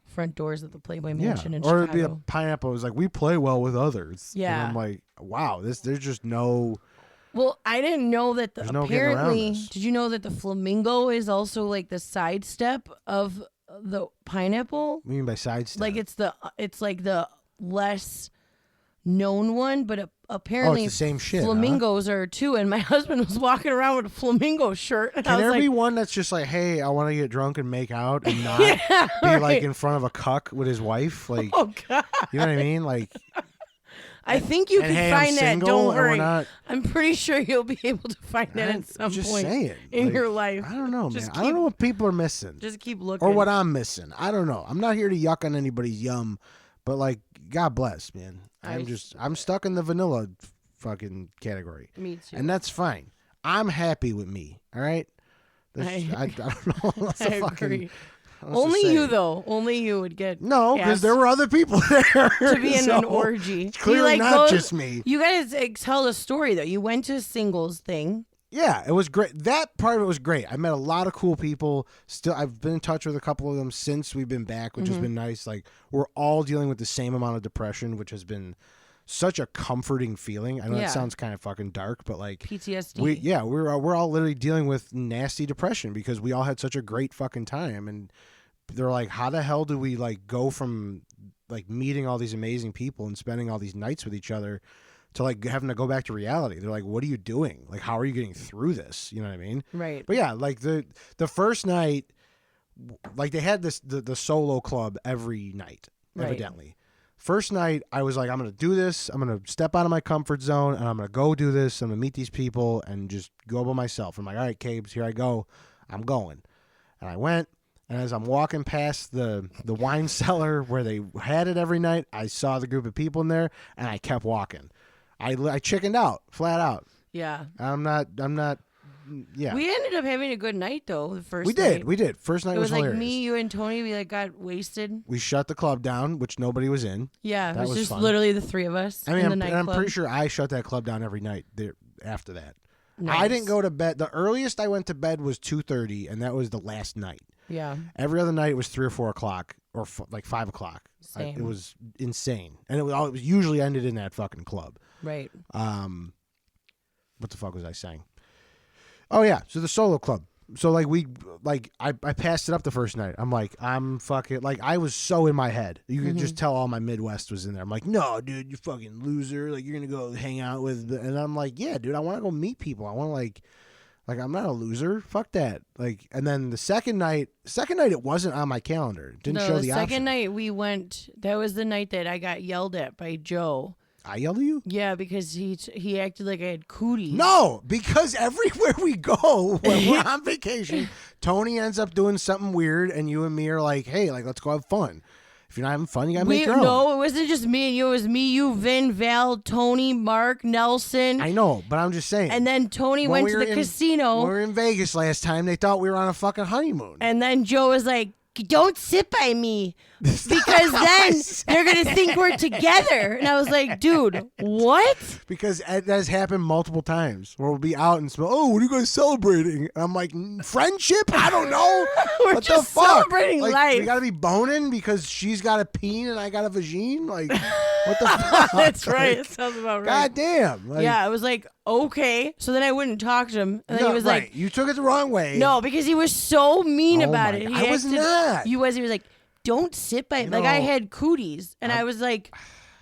front doors of the Playboy Mansion in Chicago. Or it'd be a pineapple. It was like, we play well with others. Yeah. And I'm like, wow, there's just no... Well, I didn't know that apparently, did you know that the flamingo is also like the sidestep of the pineapple? What do you mean by sidestep? Like it's like the less known one, but apparently it's the same shit, flamingos are too, and my husband was walking around with a flamingo shirt. And Can there be one that's just like, hey, I want to get drunk and make out and not be like in front of a cuck with his wife? Like, oh God, you know what I mean? Like, I think you can find that. Don't worry. I'm pretty sure you'll be able to find that at some point in your life. I don't know, man. I don't know what people are missing. Just keep looking. Or what I'm missing. I don't know. I'm not here to yuck on anybody's yum, but like, God bless, man. I'm stuck in the vanilla fucking category. Me too. And that's fine. I'm happy with me. All right. I don't know. I agree. Only you though. Only you would get because there were other people there to be in an orgy. Clearly not just me. You guys tell the story though. You went to a singles thing. Yeah, it was great. That part of it was great. I met a lot of cool people. Still, I've been in touch with a couple of them since we've been back, which has been nice. Like, we're all dealing with the same amount of depression, which has been such a comforting feeling. I know that sounds kind of fucking dark, but like PTSD. We're all literally dealing with nasty depression because we all had such a great fucking time, and they're like, how the hell do we like go from like meeting all these amazing people and spending all these nights with each other to like having to go back to reality? They're like, what are you doing? Like, how are you getting through this? You know what I mean? Right. But yeah, like the first night, like they had the solo club every night, evidently. First night, I was like, I'm going to do this. I'm going to step out of my comfort zone, and I'm going to go do this. I'm going to meet these people and just go by myself. I'm like, all right, Cabes, here I go. I'm going. And I went, and as I'm walking past the wine cellar where they had it every night, I saw the group of people in there, and I kept walking. I chickened out, flat out. Yeah. I'm not. Yeah. We ended up having a good night though. The first night. We did. First night was hilarious. Like me, you, and Tony. We like got wasted. We shut the club down, which nobody was in. Yeah, it was just fun. Literally the three of us. I mean, in the I'm pretty sure I shut that club down every night there after that. Nice. I didn't go to bed. The earliest I went to bed was 2:30, and that was the last night. Yeah. Every other night it was 3 or 4 o'clock, or like 5 o'clock. Same. It was insane, and it was usually ended in that fucking club. Right. What the fuck was I saying? Oh yeah, so the solo club. So like I passed it up the first night. I'm like, I'm fucking like I was so in my head. You could just tell all my Midwest was in there. I'm like, no, dude, you fucking loser. Like you're gonna go hang out with, and I'm like, yeah, dude, I want to go meet people. I want to like I'm not a loser. Fuck that. Like, and then the second night it wasn't on my calendar. It didn't show the option. The second night we went. That was the night that I got yelled at by Joe. I yelled at you? Yeah, because he acted like I had cooties. No, because everywhere we go when we're on vacation, Tony ends up doing something weird, and you and me are like, hey, like, let's go have fun. If you're not having fun, you gotta make your own. No, it wasn't just me and you. It was me, you, Vin, Val, Tony, Mark, Nelson. I know, but I'm just saying. And then Tony went to the casino. When we were in Vegas last time, they thought we were on a fucking honeymoon. And then Joe was like, don't sit by me because then they're going to think we're together. And I was like, dude, what? Because that has happened multiple times where we'll be out and smell, oh, what are you guys celebrating? And I'm like, friendship? I don't know. We're what just the fuck? Celebrating life. We got to be boning because she's got a peen and I got a vagine? Like, what the fuck? That's right. It sounds about right. God damn. Like, yeah, I was like, okay. So then I wouldn't talk to him. And then he was like, you took it the wrong way. No, because he was so mean about it. I was not. He was like, don't sit by like I had cooties. And I was like,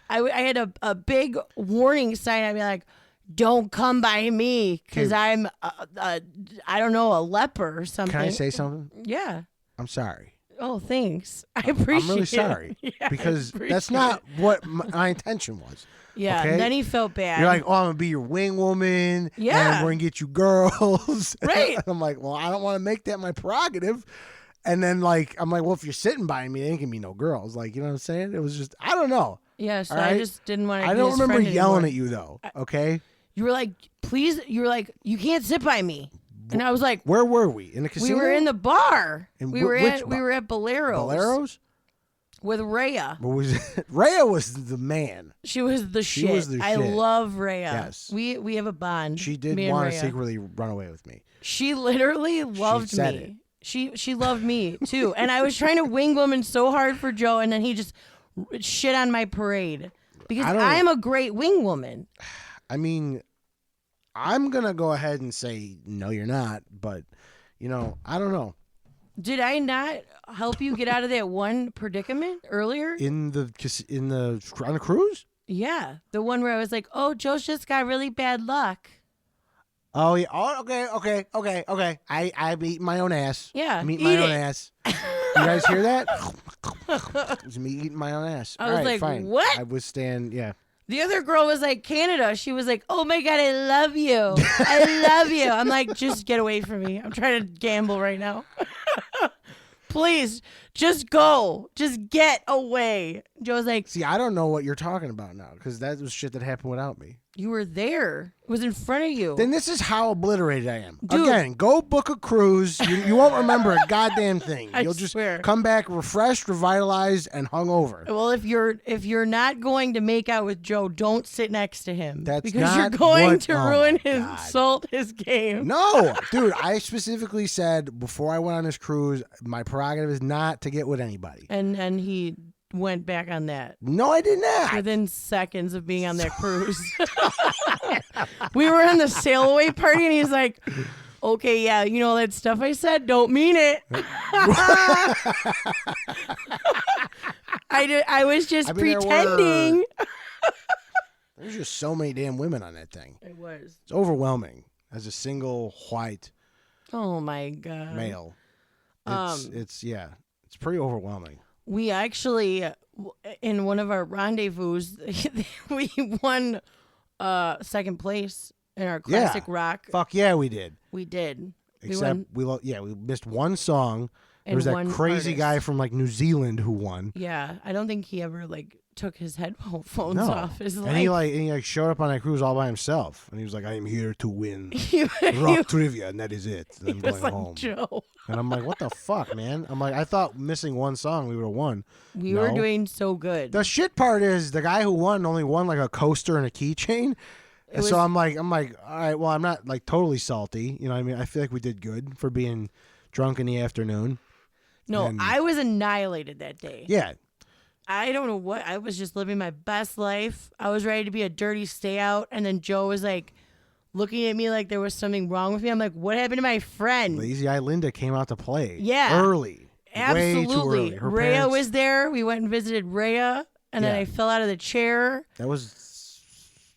I had a big warning sign. I'd be like, don't come by me because I'm, I don't know, a leper or something. Can I say something? Yeah. I'm sorry. Oh, thanks. I appreciate it. I'm really sorry because that's not what my intention was. Yeah, okay? And then he felt bad. You're like, oh, I'm going to be your wing woman. Yeah. And we're going to get you girls. Right. And I'm like, well, I don't want to make that my prerogative. And then, like, I'm like, well, if you're sitting by me, there ain't going to be no girls. Like, you know what I'm saying? It was just, I don't know. Yeah, so right? I just didn't want to I be don't his remember friend yelling anymore. at you, though, okay? You were like, please, you were like, you can't sit by me. And I was like, where were we? In the casino? We were in the bar. We were at Bolero's. Bolero's? With Rhea. What was it? Rhea was the man. She was the shit. I love Rhea. Yes. We have a bond. She did want to secretly run away with me. She literally loved me. She loved me too. And I was trying to wing woman so hard for Joe, and then he just shit on my parade. Because I am a great wing woman. I mean, I'm going to go ahead and say, no, you're not. But, you know, I don't know. Did I not help you get out of that one predicament earlier? On the cruise? Yeah, the one where I was like, "Oh, Joe's just got really bad luck." Oh yeah. Oh, okay. I'm eating my own ass. Yeah, I'm eating my own ass. You guys hear that? It's me eating my own ass. I was like, fine. What? I was yeah. The other girl was like, Canada. She was like, oh my God, I love you. I love you. I'm like, just get away from me. I'm trying to gamble right now. Please, just go. Just get away. Joe's like, see, I don't know what you're talking about now because that was shit that happened without me. You were there. It was in front of you. Then this is how obliterated I am. Dude. Again, go book a cruise. You won't remember a goddamn thing. You'll just swear. come back refreshed, revitalized, and hungover. Well, if you're not going to make out with Joe, don't sit next to him. That's because not you're going to oh ruin his game. No, dude, I specifically said before I went on this cruise, my prerogative is not to get with anybody. And he went back on that. No, I did not. Within seconds of being on that cruise. We were on the sail away party and he's like, okay, yeah, you know that stuff I said? Don't mean it. I was just pretending. There's just so many damn women on that thing. It was. It's overwhelming as a single white oh my God. male. It's pretty overwhelming. We actually, in one of our rendezvous, we won second place in our classic rock. Fuck yeah, we did. We did. Except we missed one song. There was that crazy guy from like New Zealand who won. Yeah, I don't think he ever like took his headphones off. And he showed up on that cruise all by himself, and he was like, "I am here to win rock trivia, and that is it." And I'm going home. Joe. And I'm like, "What the fuck, man?" I'm like, "I thought missing one song we would have won." We were doing so good. The shit part is the guy who won only won like a coaster and a keychain. So I'm like, all right, well, I'm not like totally salty. You know what I mean? I feel like we did good for being drunk in the afternoon. No, I was annihilated that day. Yeah. I don't know what. I was just living my best life. I was ready to be a dirty stay out. And then Joe was like looking at me like there was something wrong with me. I'm like, what happened to my friend? Lazy Eye Linda came out to play. Yeah. Early. Absolutely. Way too early. Rhea was there. We went and visited Rhea. And then I fell out of the chair. That was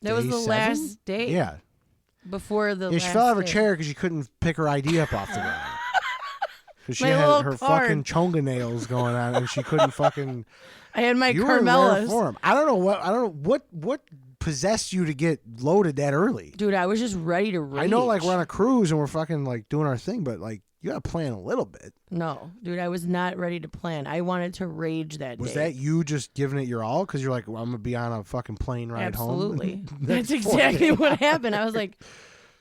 the last day. Yeah. Before the last she fell out of her day. chair because she couldn't pick her ID up off the ground. Because she My had little her card. fucking chonga nails going on, and she couldn't fucking. I had my you were in rare Carmelas. form. I don't know what possessed you to get loaded that early. Dude, I was just ready to rage. I know, like we're on a cruise and we're fucking like doing our thing, but like you gotta plan a little bit. No, dude, I was not ready to plan. I wanted to rage that day. Was that you just giving it your all? Because you're like, well, I'm gonna be on a fucking plane ride home. Absolutely. That's exactly what happened. I was like,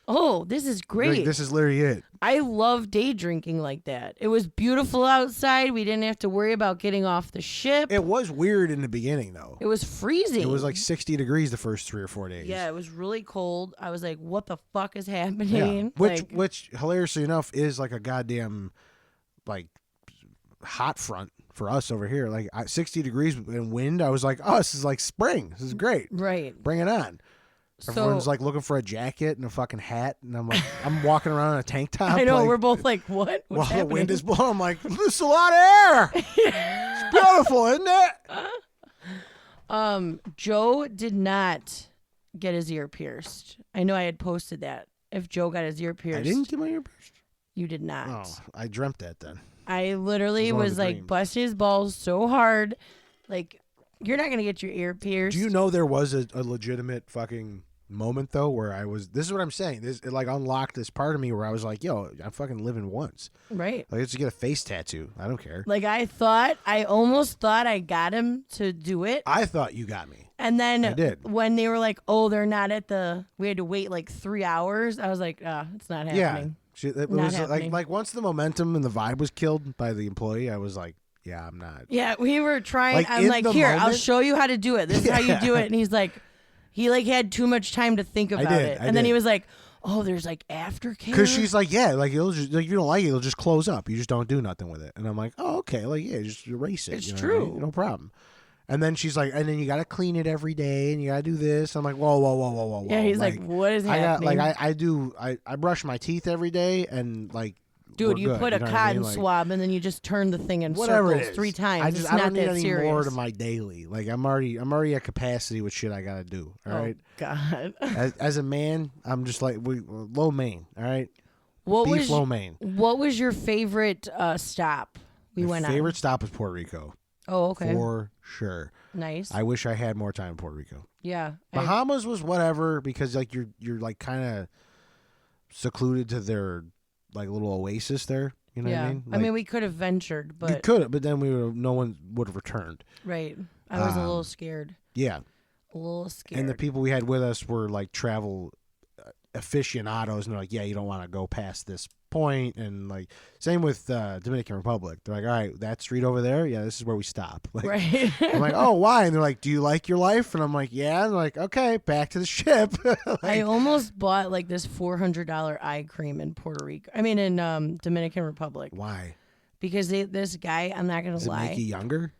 oh, this is great. Like, this is literally it. I love day drinking like that. It was beautiful outside. We didn't have to worry about getting off the ship. It was weird in the beginning, though. It was freezing. It was like 60 degrees the first 3 or 4 days. Yeah, it was really cold. I was like, what the fuck is happening? Yeah. Which, hilariously enough, is like a goddamn, like, hot front for us over here. Like, 60 degrees and wind, I was like, oh, this is like spring. This is great. Right. Bring it on. Everyone's like looking for a jacket and a fucking hat, and I'm like, I'm walking around in a tank top. I know, like, we're both like, what? What's while happening? the wind is blowing, I'm like, this is a lot of air. It's beautiful, isn't it? Joe did not get his ear pierced. I know I had posted that. If Joe got his ear pierced. I didn't get my ear pierced. You did not. Oh, I dreamt that then. I literally was like busting his balls so hard. Like, you're not going to get your ear pierced. Do you know there was a legitimate fucking moment, though, where I was, this is what I'm saying. It like unlocked this part of me where I was like, yo, I'm fucking living once. Right. Like, let's just get a face tattoo. I don't care. Like, I almost thought I got him to do it. I thought you got me. And then I did. When they were like, oh, they're not we had to wait like 3 hours. I was like, it's not happening. Yeah. It was happening. Like once the momentum and the vibe was killed by the employee, I was like, yeah, I'm not. Yeah, we were trying. Like, I'm like, here, moment, I'll show you how to do it. This is how you do it. And he's like, he like had too much time to think about it. And then he was like, oh, there's like aftercare. Because she's like, yeah, like it'll just, like, you don't like it, it'll just close up. You just don't do nothing with it. And I'm like, oh, okay, like yeah, just erase it. It's you know true. what I mean? No problem. And then she's like, and then you got to clean it every day, and you got to do this. I'm like, whoa. Yeah, he's like, what is happening? I brush my teeth every day, and like Dude, you good, put a cotton swab and then you just turn the thing in circles 3 times. I don't need any more to my daily. Like I'm already at capacity with shit I gotta do. All right. God. As a man, I'm just like low main. All right. Beef lo mein. What was your favorite stop we went on? My favorite stop was Puerto Rico. Oh, okay. For sure. Nice. I wish I had more time in Puerto Rico. Yeah. Bahamas was whatever because like you're like kind of secluded to their like little oasis there. You know what I mean? Like, I mean, we could have ventured, but you could have, but then no one would have returned. Right. I was a little scared. Yeah. A little scared. And the people we had with us were like travel aficionados, and they're like, yeah, you don't want to go past this point. And like same with Dominican Republic, they're like, all right, that street over there, yeah, this is where we stop. Like, right. I'm like, oh, why? And they're like, do you like your life? And I'm like, yeah. And they're like, okay, back to the ship. Like, I almost bought like this $400 eye cream in Puerto Rico. I mean in Dominican Republic. Why? Because this guy, I'm not gonna lie, does it make you younger?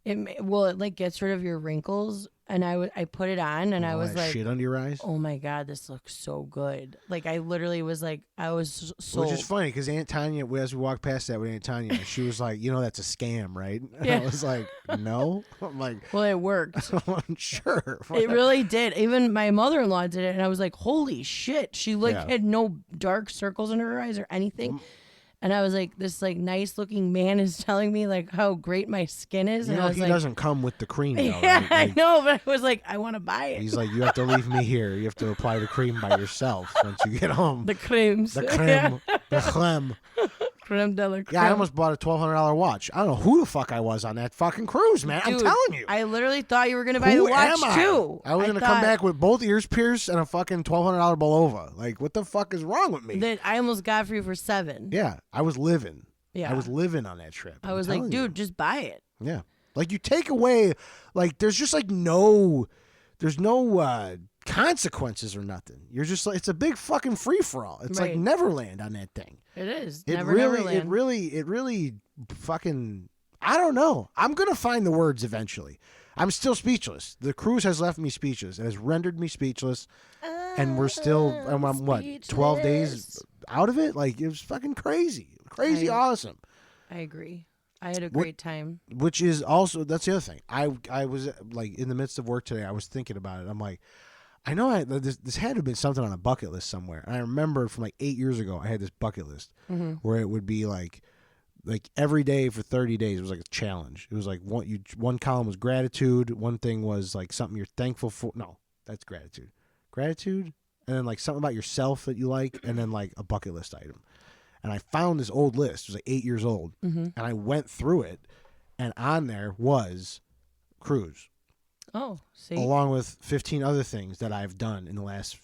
It like gets rid of your wrinkles, and I put it on, and I was like, shit under your eyes. Oh my God, this looks so good. Like I literally was like, I was sold. Which is funny because Aunt Tanya, as we walked past that with Aunt Tanya, she was like, that's a scam, right? And yeah. I was like, no. I'm like, well, it worked. I'm sure. It really did. Even my mother-in-law did it, and I was like, holy shit. She had no dark circles under her eyes or anything. And I was like, this like nice looking man is telling me like how great my skin is. And I was he like, doesn't come with the cream though, yeah, right? Like, I know, but I was like, I want to buy it. He's like, you have to leave me here. You have to apply the cream by yourself once you get home. The creams. The creme. The creme. Creme de la creme. Yeah, I almost bought a $1,200 watch. I don't know who the fuck I was on that fucking cruise, man. Dude, I'm telling you. I literally thought you were going to buy the watch too. I was going to come back with both ears pierced and a fucking $1,200 Bulova. Like, what the fuck is wrong with me? That I almost got for you for $7. Yeah, I was living. Yeah. I was living on that trip. I was like, dude, just buy it. Yeah. Like you take away, like there's just like there's no consequences or nothing. You're just like, it's a big fucking free for all. It's like Neverland on that thing. It is. Neverland. It really fucking, I don't know. I'm going to find the words eventually. I'm still speechless. The cruise has left me speechless. It has rendered me speechless. And we're still, I'm 12 days out of it? Like, it was fucking crazy. Crazy awesome. I agree. I had a great time. Which is also, that's the other thing. I was like in the midst of work today. I was thinking about it. I'm like, I know this had to have been something on a bucket list somewhere. And I remember from like 8 years ago, I had this bucket list where it would be like every day for 30 days. It was like a challenge. It was like one column was gratitude. One thing was like something you're thankful for. No, that's gratitude. Gratitude. And then like something about yourself that you like. And then like a bucket list item. And I found this old list. It was like 8 years old. And I went through it. And on there was cruise. Oh, see. Along with 15 other things that I've done in the last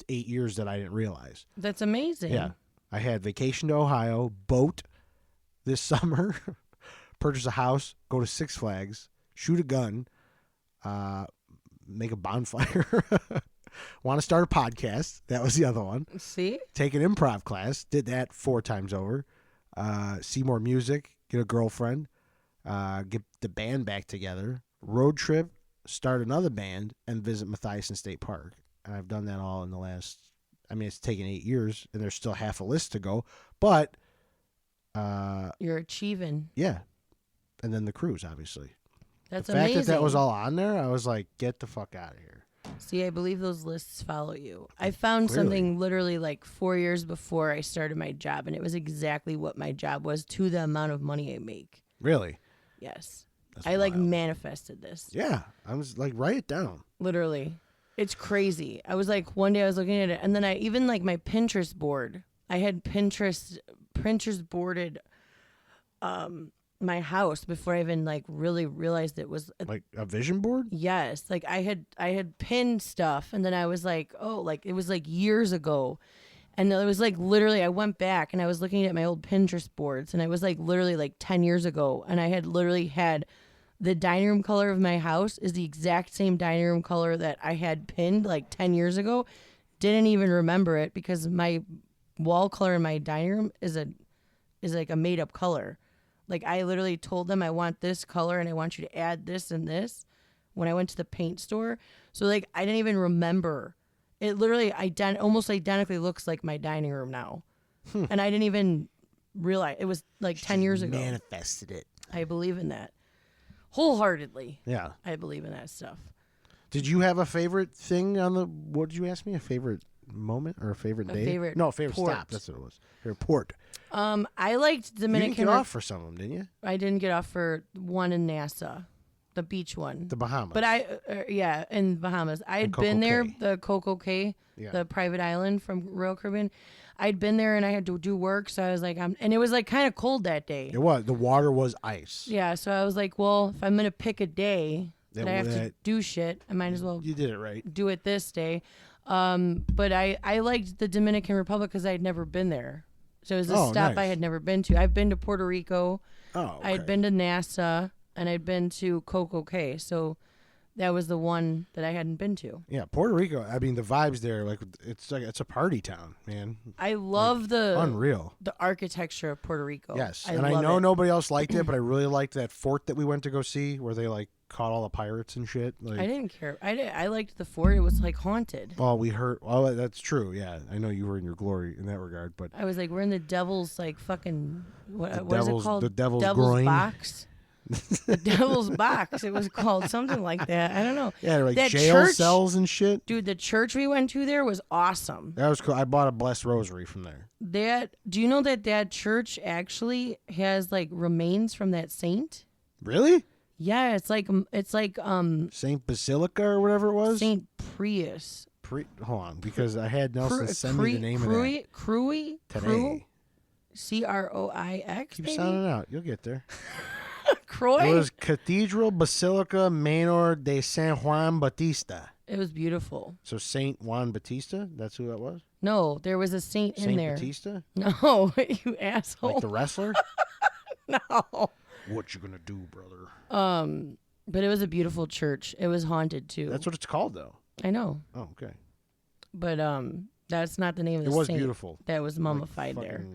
8 years that I didn't realize. That's amazing. Yeah. I had vacation to Ohio, boat this summer, purchase a house, go to Six Flags, shoot a gun, make a bonfire. Want to start a podcast. That was the other one. See? Take an improv class. Did that 4 times over. See more music. Get a girlfriend. Get the band back together. Road trip. Start another band. And visit Mathiasen State Park. And I've done that all in the last... I mean, it's taken 8 years. And there's still half a list to go. But... you're achieving. Yeah. And then the cruise, obviously. That's amazing. The fact that was was all on there, I was like, get the fuck out of here. See, I believe those lists follow you. I found something literally like 4 years before I started my job, and it was exactly what my job was to the amount of money I make. Really? Yes. I like manifested this. Yeah. I was like, write it down. Literally. It's crazy. I was like, one day I was looking at it, and then I even like my Pinterest board. I had Pinterest boarded my house before I even like really realized it was like a vision board. Yes, like I had pinned stuff, and then I was like, oh, like it was like years ago, and it was like literally I went back and I was looking at my old Pinterest boards, and it was like literally like 10 years ago, and I had literally had the dining room color of my house is the exact same dining room color that I had pinned like 10 years ago. Didn't even remember it because my wall color in my dining room is like a made up color. Like, I literally told them I want this color and I want you to add this and this when I went to the paint store. So, like, I didn't even remember. It literally almost identically looks like my dining room now. And I didn't even realize it was like 10 years ago. Manifested it. I believe in that wholeheartedly. Yeah, I believe in that stuff. Did you have a favorite thing on the? What did you ask me? A favorite moment or a favorite day? Favorite no, favorite port. stop. That's what it was. Favorite port. I liked Dominican. You didn't get off for some of them, didn't you? I didn't get off for one in Nassau, the beach one. The Bahamas. But in Bahamas. I had been there, the Coco Cay, the private island from Royal Caribbean. I'd been there and I had to do work, so I was like, and it was like kind of cold that day. It was. The water was ice. Yeah, so I was like, well, if I'm gonna pick a day that I have to do shit, I might as well. You did it right. Do it this day. But I liked the Dominican Republic because I had never been there. So it was a stop I had never been to. I've been to Puerto Rico. Oh, okay. I had been to Nassau, and I'd been to Coco Cay. So that was the one that I hadn't been to. Yeah, Puerto Rico. I mean, the vibes there, it's a party town, man. I love the unreal the architecture of Puerto Rico. Yes, I know nobody else liked it, but I really liked that fort that we went to go see, where they caught all the pirates and shit. I didn't care. I liked the fort. It was haunted. Oh, we heard. Oh, that's true. Yeah, I know you were in your glory in that regard, but I was like, we're in the devil's fucking what is it called? The devil's groin box. The devil's box. It was called something like that. I don't know. Yeah, that jail cells and shit. Dude, the church we went to there was awesome. That was cool. I bought a blessed rosary from there. Do you know that church actually has remains from that saint? Really? Yeah, it's like Saint Basilica or whatever it was. Saint Prius. Hold on, because I had Nelson send me the name of that. Croix today. Croix. Keep sounding out. You'll get there. Croix. It was Cathedral Basilica Menor de San Juan Bautista. It was beautiful. So Saint Juan Bautista, that's who that was? No, there was a saint in there. Saint Bautista? No, you asshole. Like the wrestler? No. What you gonna do, brother? But it was a beautiful church. It was haunted too. That's what it's called, though. I know. Oh, okay. But that's not the name of the saint. It was beautiful. That was mummified there.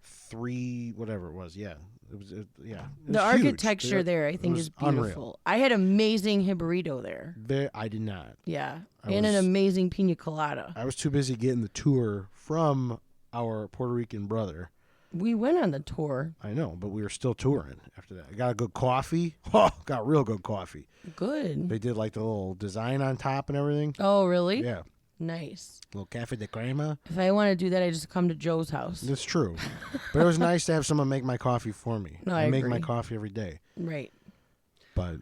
3 whatever it was, yeah. It was the architecture there, I think, is beautiful. Unreal. I had amazing hibarito there. I did not. Yeah, and an amazing pina colada. I was too busy getting the tour from our Puerto Rican brother. We went on the tour. I know, but we were still touring after that. I got a good coffee. Oh, got real good coffee. Good. They did the little design on top and everything. Oh, really? Yeah. Nice. Little cafe de crema. If I want to do that, I just come to Joe's house. That's true. But it was nice to have someone make my coffee for me. No, I make agree. my coffee every day. Right. But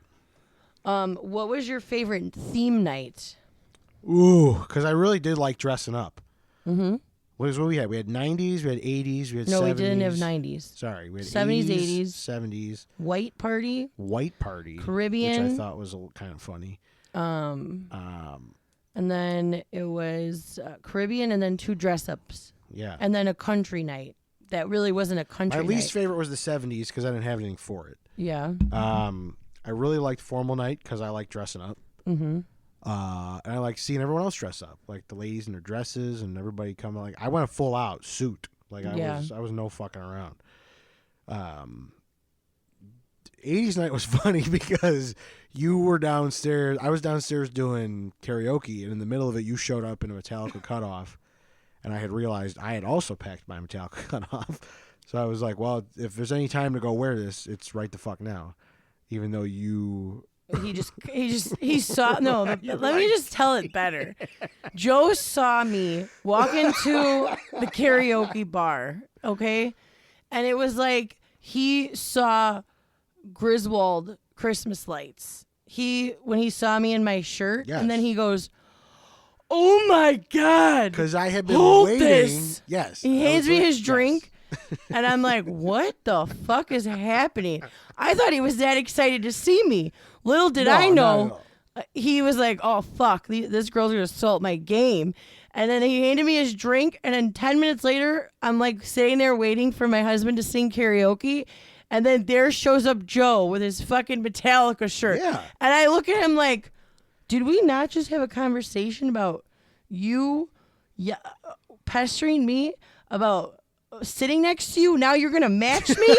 what was your favorite theme night? Ooh, because I really did like dressing up. Mm-hmm. What we had? We had 90s, we had 80s, we had 70s. No, we didn't have 90s. Sorry, we had 70s, 80s, 80s. 70s. White party. Caribbean. Which I thought was kind of funny. And then it was Caribbean and then 2 dress-ups. Yeah. And then a country night. That really wasn't a country night. My least favorite was the 70s because I didn't have anything for it. Yeah. I really liked formal night because I like dressing up. Mm-hmm. And I like seeing everyone else dress up, like the ladies in their dresses and everybody coming. I went a full out suit. I was no fucking around. 80s night was funny because you were downstairs. I was downstairs doing karaoke, and in the middle of it, you showed up in a Metallica cutoff, and I had realized I had also packed my Metallica cutoff. So I was like, well, if there's any time to go wear this, it's right the fuck now. Even though you... He saw, no, let me just tell it better. Joe saw me walk into the karaoke bar, okay? And it was like he saw Griswold Christmas lights. When he saw me in my shirt, yes. And then he goes, "Oh my God." Because I had been waiting. This. Yes. He hands me his drink. And I'm like, what the fuck is happening? I thought he was that excited to see me. Little did I know, he was like, oh, fuck, this girl's going to assault my game. And then he handed me his drink, and then 10 minutes later, I'm like sitting there waiting for my husband to sing karaoke. And then there shows up Joe with his fucking Metallica shirt. Yeah. And I look at him like, did we not just have a conversation about you pestering me about sitting next to you? Now you're going to match me?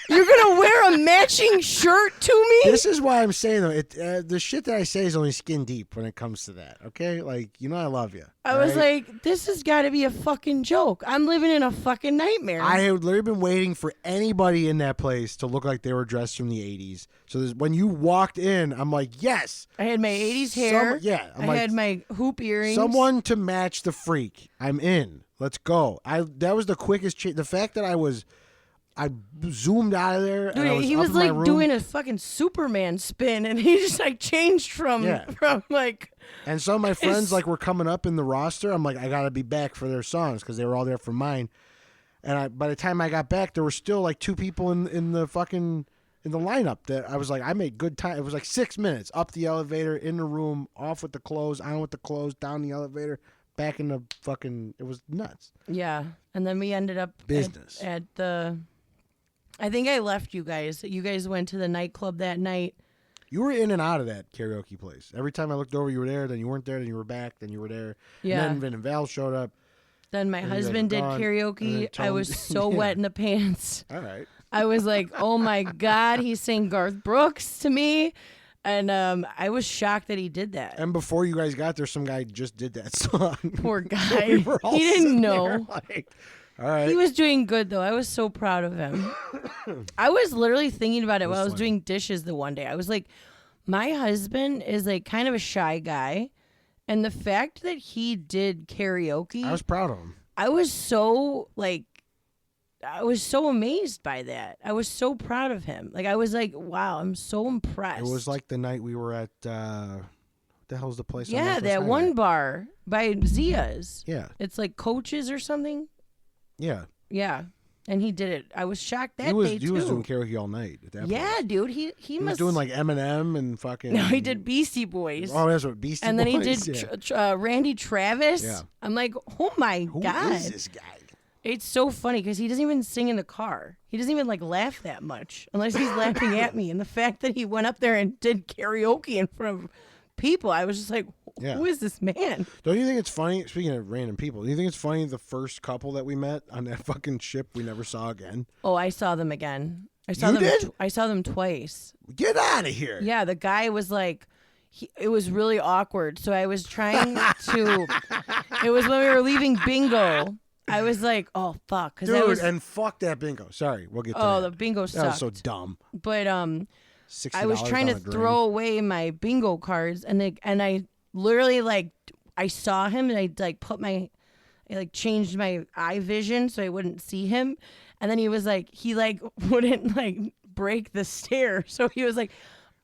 You're going to wear a matching shirt to me? This is why I'm saying, though, the shit that I say is only skin deep when it comes to that, okay? Like, I love you. I was like, this has got to be a fucking joke. I'm living in a fucking nightmare. I have literally been waiting for anybody in that place to look like they were dressed from the 80s. So when you walked in, I'm like, yes. I had my 80s hair. I had my hoop earrings. Someone to match the freak. I'm in. Let's go. That was the quickest change. The fact that I zoomed out of there. Dude, and he was like doing a fucking Superman spin, and he just like changed from like. And some of my friends like were coming up in the roster. I'm like, I gotta be back for their songs because they were all there for mine. And by the time I got back, there were still like two people in the lineup that I was like, I made good time. It was like 6 minutes up the elevator, in the room, off with the clothes, on with the clothes, down the elevator. Back in the fucking, it was nuts. Yeah, and then we ended up business at the. I think I left you guys. You guys went to the nightclub that night. You were in and out of that karaoke place. Every time I looked over, you were there. Then you weren't there. Then you were back. Then you were there. Yeah. And then Vin and Val showed up. Then my husband did karaoke. I was so wet in the pants. All right. I was like, oh my God, he sang Garth Brooks to me. And I was shocked that he did that. And before you guys got there, some guy just did that song. Poor guy. He didn't know. All right. He was doing good, though. I was so proud of him. I was literally thinking about it while I was doing dishes the one day. I was like, my husband is like kind of a shy guy. And the fact that he did karaoke. I was proud of him. I was so amazed by that. I was so proud of him. Like, I was like, wow, I'm so impressed. It was like the night we were at, what the hell's the place? Yeah, that one bar by Zia's. Yeah. It's like Coaches or something. Yeah. Yeah. And he did it. I was shocked that day, too. He was doing karaoke all night at that point. Dude. He was doing like Eminem and fucking... No, he did Beastie Boys. Oh, that's what Beastie Boys. And then he did Randy Travis. Yeah. I'm like, oh my God. Who is this guy? It's so funny because he doesn't even sing in the car. He doesn't even like laugh that much unless he's laughing at me. And the fact that he went up there and did karaoke in front of people, I was just like, who is this man? Don't you think it's funny? Speaking of random people, do you think it's funny the first couple that we met on that fucking ship we never saw again? Oh, I saw them again. I saw them twice. Get out of here. Yeah, the guy was like, it was really awkward. So I was trying to. It was when we were leaving bingo. I was like, oh, fuck. Dude, and fuck that bingo. Sorry, we'll get to that. Oh, the bingo sucked. That was so dumb. But I was trying to throw away my bingo cards, and I literally, like, I saw him, and I, like, changed my eye vision so I wouldn't see him. And then he was like, wouldn't, like, break the stare. So he was like,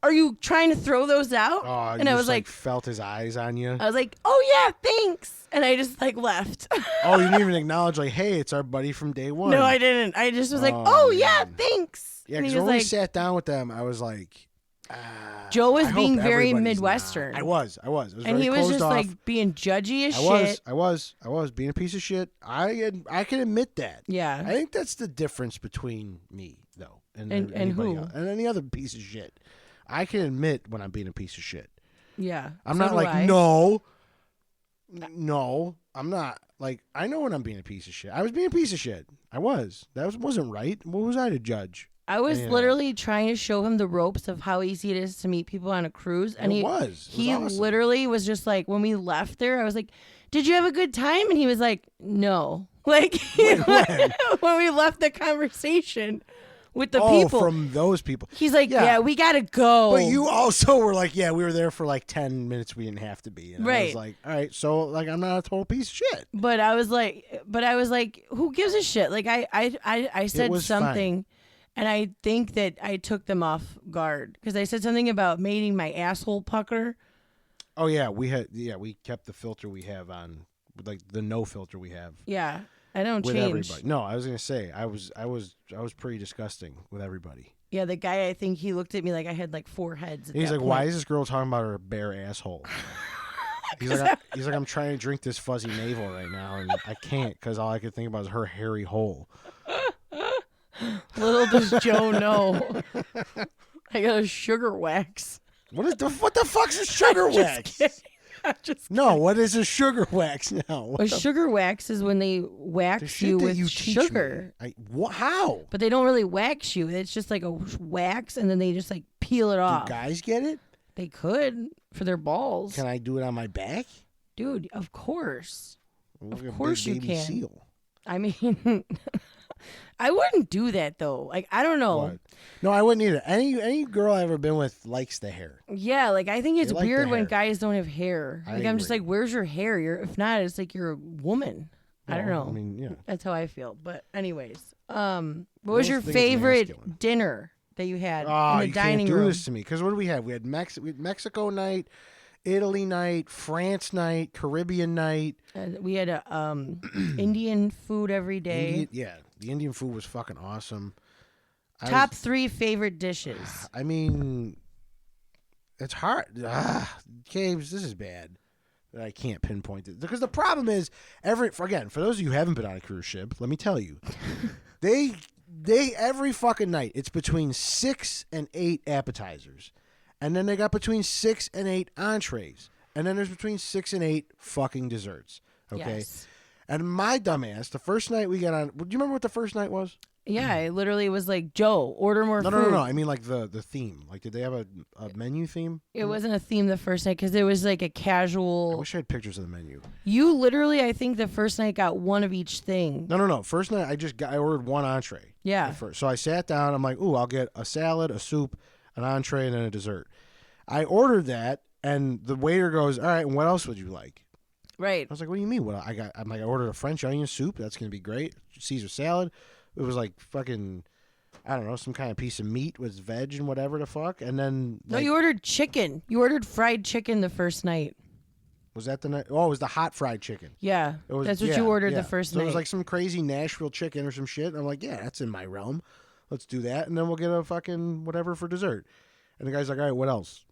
are you trying to throw those out? Oh, and I was like, felt his eyes on you. I was like, oh yeah, thanks. And I just like left. Oh, you didn't even acknowledge like, hey, it's our buddy from day one. No, I didn't. I just was like, oh yeah, thanks. Yeah, because when we sat down with them, I was like, Joe was being very Midwestern. I was. And he was just off. like being judgy as shit. I was being a piece of shit. I can admit that. Yeah. I think that's the difference between me though and who else, and any other piece of shit. I can admit when I'm being a piece of shit. Yeah. I'm not like, no, I'm not. Like, I know when I'm being a piece of shit. I was being a piece of shit. I was. That wasn't right. What was I to judge? I was literally trying to show him the ropes of how easy it is to meet people on a cruise. And he awesome. Literally was just like, when we left there, I was like, did you have a good time? And he was like, no. Like, when we left the conversation with the people. From those people. He's like, yeah, we got to go. But you also were like, yeah, we were there for like 10 minutes. We didn't have to be. And right. I was like, all right, so like I'm not a total piece of shit. But I was like, who gives a shit? Like I said something. Fine. And I think that I took them off guard because I said something about making my asshole pucker. Oh yeah, we kept the filter we have on, like the no filter we have. Yeah, I don't with change. Everybody. No, I was gonna say I was pretty disgusting with everybody. Yeah, the guy, I think he looked at me like I had like 4 heads. He's like, why is this girl talking about her bare asshole? he's like, I'm trying to drink this fuzzy navel right now, and I can't because all I could think about is her hairy hole. Little does Joe know. I got a sugar wax. What the fuck's a sugar wax? No, what is a sugar wax now? A sugar wax is when they wax you with sugar. How? But they don't really wax you. It's just like a wax, and then they just like peel it off. Do guys get it? They could for their balls. Can I do it on my back? Dude, of course. Of course you can. Seal. I mean, I wouldn't do that though. Like, I don't know. What? No, I wouldn't either. Any girl I've ever been with likes the hair. Yeah, like I think it's weird when guys don't have hair. Like I'm just like, where's your hair? If not, it's like you're a woman. I don't know. I mean, yeah. That's how I feel. But anyways, what was your favorite dinner that you had in the dining room? You can't do this to me. Because what do we have? We had Mexico night, Italy night, France night, Caribbean night. We had Indian food every day. The Indian food was fucking awesome. Top 3 favorite dishes. I mean, it's hard. Caves, this is bad. I can't pinpoint it. Because the problem is, for those of you who haven't been on a cruise ship, let me tell you, they every fucking night, it's between 6 and 8 appetizers. And then they got between 6 and 8 entrees. And then there's between 6 and 8 fucking desserts. Okay? Yes. And my dumbass, the first night we got on, do you remember what the first night was? Yeah, it literally was like, Joe, order more food. No. I mean like the theme. Like, did they have a menu theme? It wasn't a theme the first night because it was like a casual. I wish I had pictures of the menu. You literally, I think the first night got one of each thing. No. First night I ordered one entree. Yeah. So I sat down. I'm like, ooh, I'll get a salad, a soup, an entree, and then a dessert. I ordered that, and the waiter goes, all right, and what else would you like? Right. I was like, what do you mean? I ordered a French onion soup. That's going to be great. Caesar salad. It was like fucking, I don't know, some kind of piece of meat with veg and whatever the fuck. And then. No, you ordered chicken. You ordered fried chicken the first night. Was that the night? Oh, it was the hot fried chicken. Yeah. That's what you ordered the first night. So it was like some crazy Nashville chicken or some shit. And I'm like, yeah, that's in my realm. Let's do that. And then we'll get a fucking whatever for dessert. And the guy's like, all right, what else?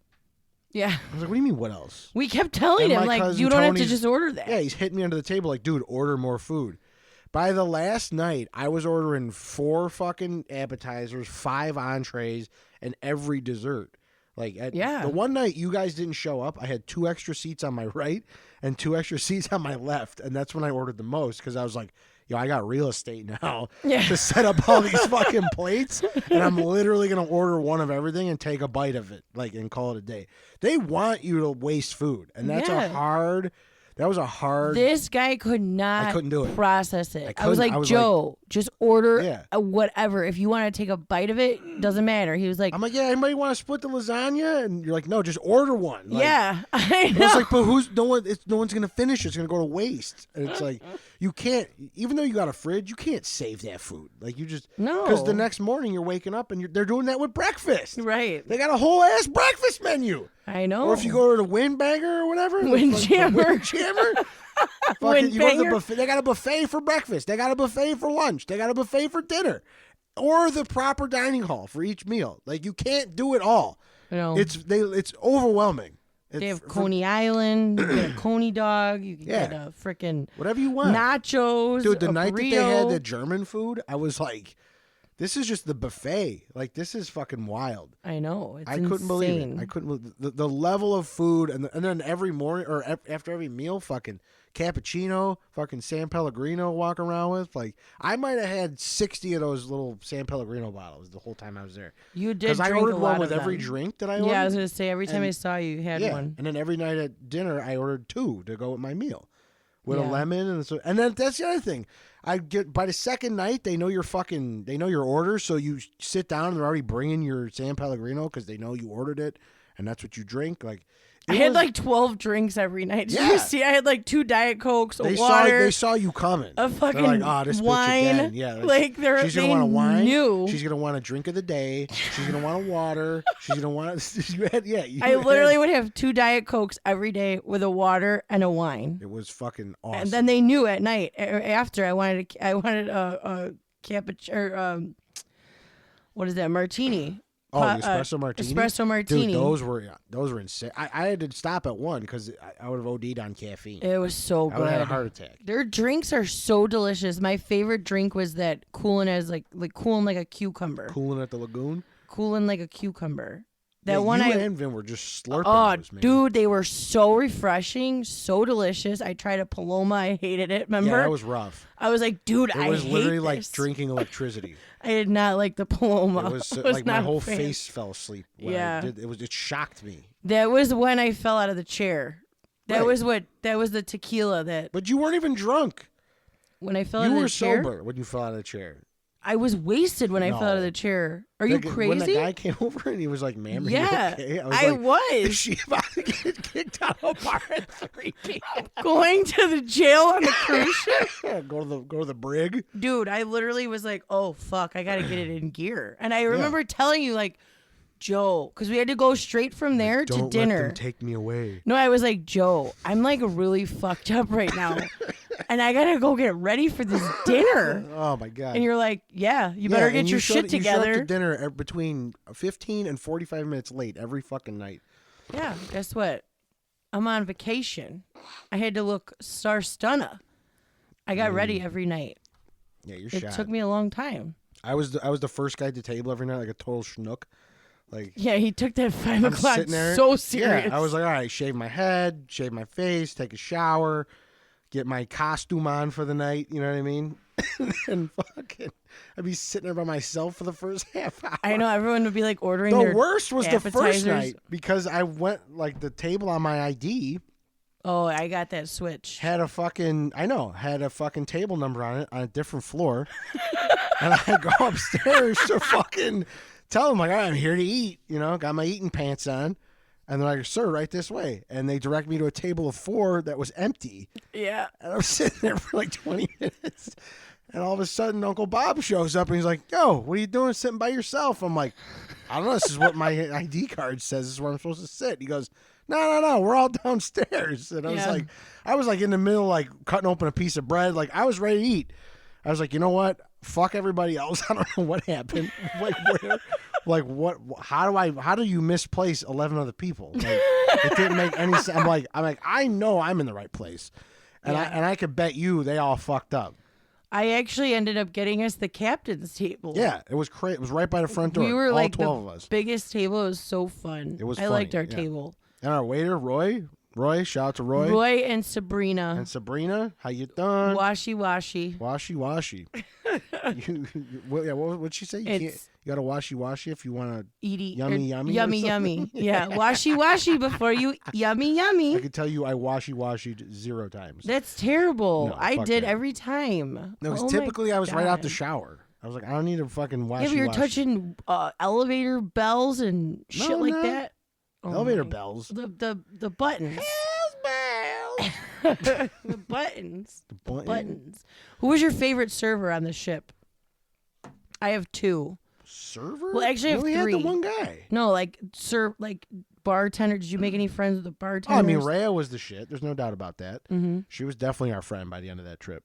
Yeah. I was like, what do you mean, what else? We kept telling him, like, you don't have to just order that. Yeah, he's hitting me under the table like, dude, order more food. By the last night, I was ordering 4 fucking appetizers, 5 entrees, and every dessert. Like, the one night you guys didn't show up, I had 2 extra seats on my right and 2 extra seats on my left, and that's when I ordered the most because I was like, yo, I got real estate now to set up all these fucking plates, and I'm literally going to order one of everything and take a bite of it, like, and call it a day. They want you to waste food, and that's that was a hard. This guy could not. I couldn't do it. Process it. I was like, Joe, just order whatever. If you want to take a bite of it, doesn't matter. He was like, I'm like, yeah, anybody want to split the lasagna? And you're like, no, just order one. Like, yeah, I know. It's like, but no one's gonna finish it. It's gonna go to waste. And it's like, you can't, even though you got a fridge, you can't save that food. Like, you just because the next morning you're waking up and they're doing that with breakfast. Right. They got a whole ass breakfast menu. I know. Or if you go to the Windbanger or whatever. Windjammer. Fucking, you go to the buffet. They got a buffet for breakfast. They got a buffet for lunch. They got a buffet for dinner. Or the proper dining hall for each meal. Like, you can't do it all. No. It's overwhelming. They have Coney Island. You can get a Coney dog. You can get a freaking whatever you want. Nachos. Dude, the night that they had the German food, I was like, this is just the buffet. Like, this is fucking wild. I know. It's I couldn't believe it. I couldn't believe the level of food, and then every morning or after every meal, fucking cappuccino, fucking San Pellegrino walk around with. Like, I might have had 60 of those little San Pellegrino bottles the whole time I was there. You did drink I ordered a lot one with of every them. drink that I ordered. Yeah, I was gonna say every time I saw you, you had one. And then every night at dinner, I ordered 2 to go with my meal, with a lemon and then that's the other thing. I get by the second night, they know your order, so you sit down and they're already bringing your San Pellegrino because they know you ordered it, and that's what you drink. Like, I had like 12 drinks every night. Did you see? I had like 2 Diet Cokes, water. They saw you coming. A fucking they're like, this wine. Bitch again. Yeah, like she's gonna want a wine. Knew. She's gonna want a drink of the day. She's gonna want a water. She's gonna want. I literally would have 2 Diet Cokes every day with a water and a wine. It was fucking awesome. And then they knew at night after I wanted a cappuccino. What is that? Martini. Oh, the espresso martini. Espresso martini. Dude, those were insane. I had to stop at one because I would have OD'd on caffeine. It was so good. I would have had a heart attack. Their drinks are so delicious. My favorite drink was that cooling as like cooling like a cucumber. Cooling at the lagoon. Cooling like a cucumber. That one you and Vin were just slurping those, man. Dude, they were so refreshing, so delicious. I tried a Paloma. I hated it. Remember? Yeah, that was rough. I was like, dude, I hate this. It was literally like drinking electricity. I did not like the Paloma. It was like my whole face fell asleep. Yeah. It shocked me. That was when I fell out of the chair. That was the tequila that. But you weren't even drunk. When I fell out of the chair? You were sober when you fell out of the chair. I was wasted when I fell out of the chair. Are you crazy? When the guy came over and he was like, "Ma'am, are you okay?" I was. Is she about to get kicked out of a bar at 3 p.m.? Going to the jail on the cruise ship? Go to the brig. Dude, I literally was like, "Oh fuck, I gotta get it in gear." And I remember telling you like, Joe, because we had to go straight from there to dinner. Don't let them take me away. No, I was like, Joe, I'm like really fucked up right now. And I gotta go get ready for this dinner. Oh my god! And you're like, yeah, you better get your shit together. You show up to dinner between 15 and 45 minutes late every fucking night. Yeah, guess what? I'm on vacation. I had to look star-stunner. I got ready every night. Yeah, you're shot. It took me a long time. I was the first guy at the table every night, like a total schnook. Like, yeah, he took that 5 o'clock so serious. Yeah, I was like, all right, shave my head, shave my face, take a shower, get my costume on for the night. You know what I mean? And fucking, I'd be sitting there by myself for the first half hour. I know, everyone would be like ordering The worst was appetizers. The first night because I went, like, the table on my ID. Oh, I got that switch. Had a fucking table number on it on a different floor. And I go upstairs to fucking tell them, like, all right, I'm here to eat, got my eating pants on. And they're like, sir, right this way. And they direct me to a table of 4 that was empty. Yeah. And I'm sitting there for like 20 minutes. And all of a sudden, Uncle Bob shows up and he's like, yo, what are you doing sitting by yourself? I'm like, I don't know. This is what my ID card says. This is where I'm supposed to sit. He goes, no, we're all downstairs. And I was like in the middle, like cutting open a piece of bread. Like I was ready to eat. I was like, you know what? Fuck everybody else. I don't know what happened. Like where? Like what? How do you misplace 11 other people? Like, it didn't make any sense. I'm like, I know I'm in the right place, and I could bet you they all fucked up. I actually ended up getting us the captain's table. Yeah, it was crazy. It was right by the front door. We were all like 12 the of us. Biggest table. It was so fun. It was. I liked our table. And our waiter, Roy, shout out to Roy. Roy and Sabrina. How you doing? Washy. What'd she say? You got to washy if you want to eat yummy. Yummy. Yeah, washy before you yummy. I can tell you I washy 0 times. That's terrible. No, I did every time. No, because typically I was right out the shower. I was like, I don't need to fucking washy. Yeah, but you're touching elevator bells and shit like that. Elevator bells. The buttons. Bells. The buttons. The buttons. Who was your favorite server on the ship? I have 2. Server? Well, actually, I have 3. Had the one guy. No, like bartender. Did you make any friends with the bartender? Oh, I mean, Rhea was the shit. There's no doubt about that. Mm-hmm. She was definitely our friend by the end of that trip.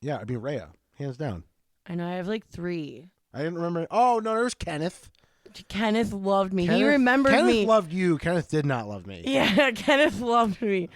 Yeah, I mean, Rhea, hands down. I know. I have like 3. I didn't remember. Oh no, there's Kenneth. Kenneth loved me. He remembered me. Kenneth loved you. Kenneth did not love me. Yeah, Kenneth loved me.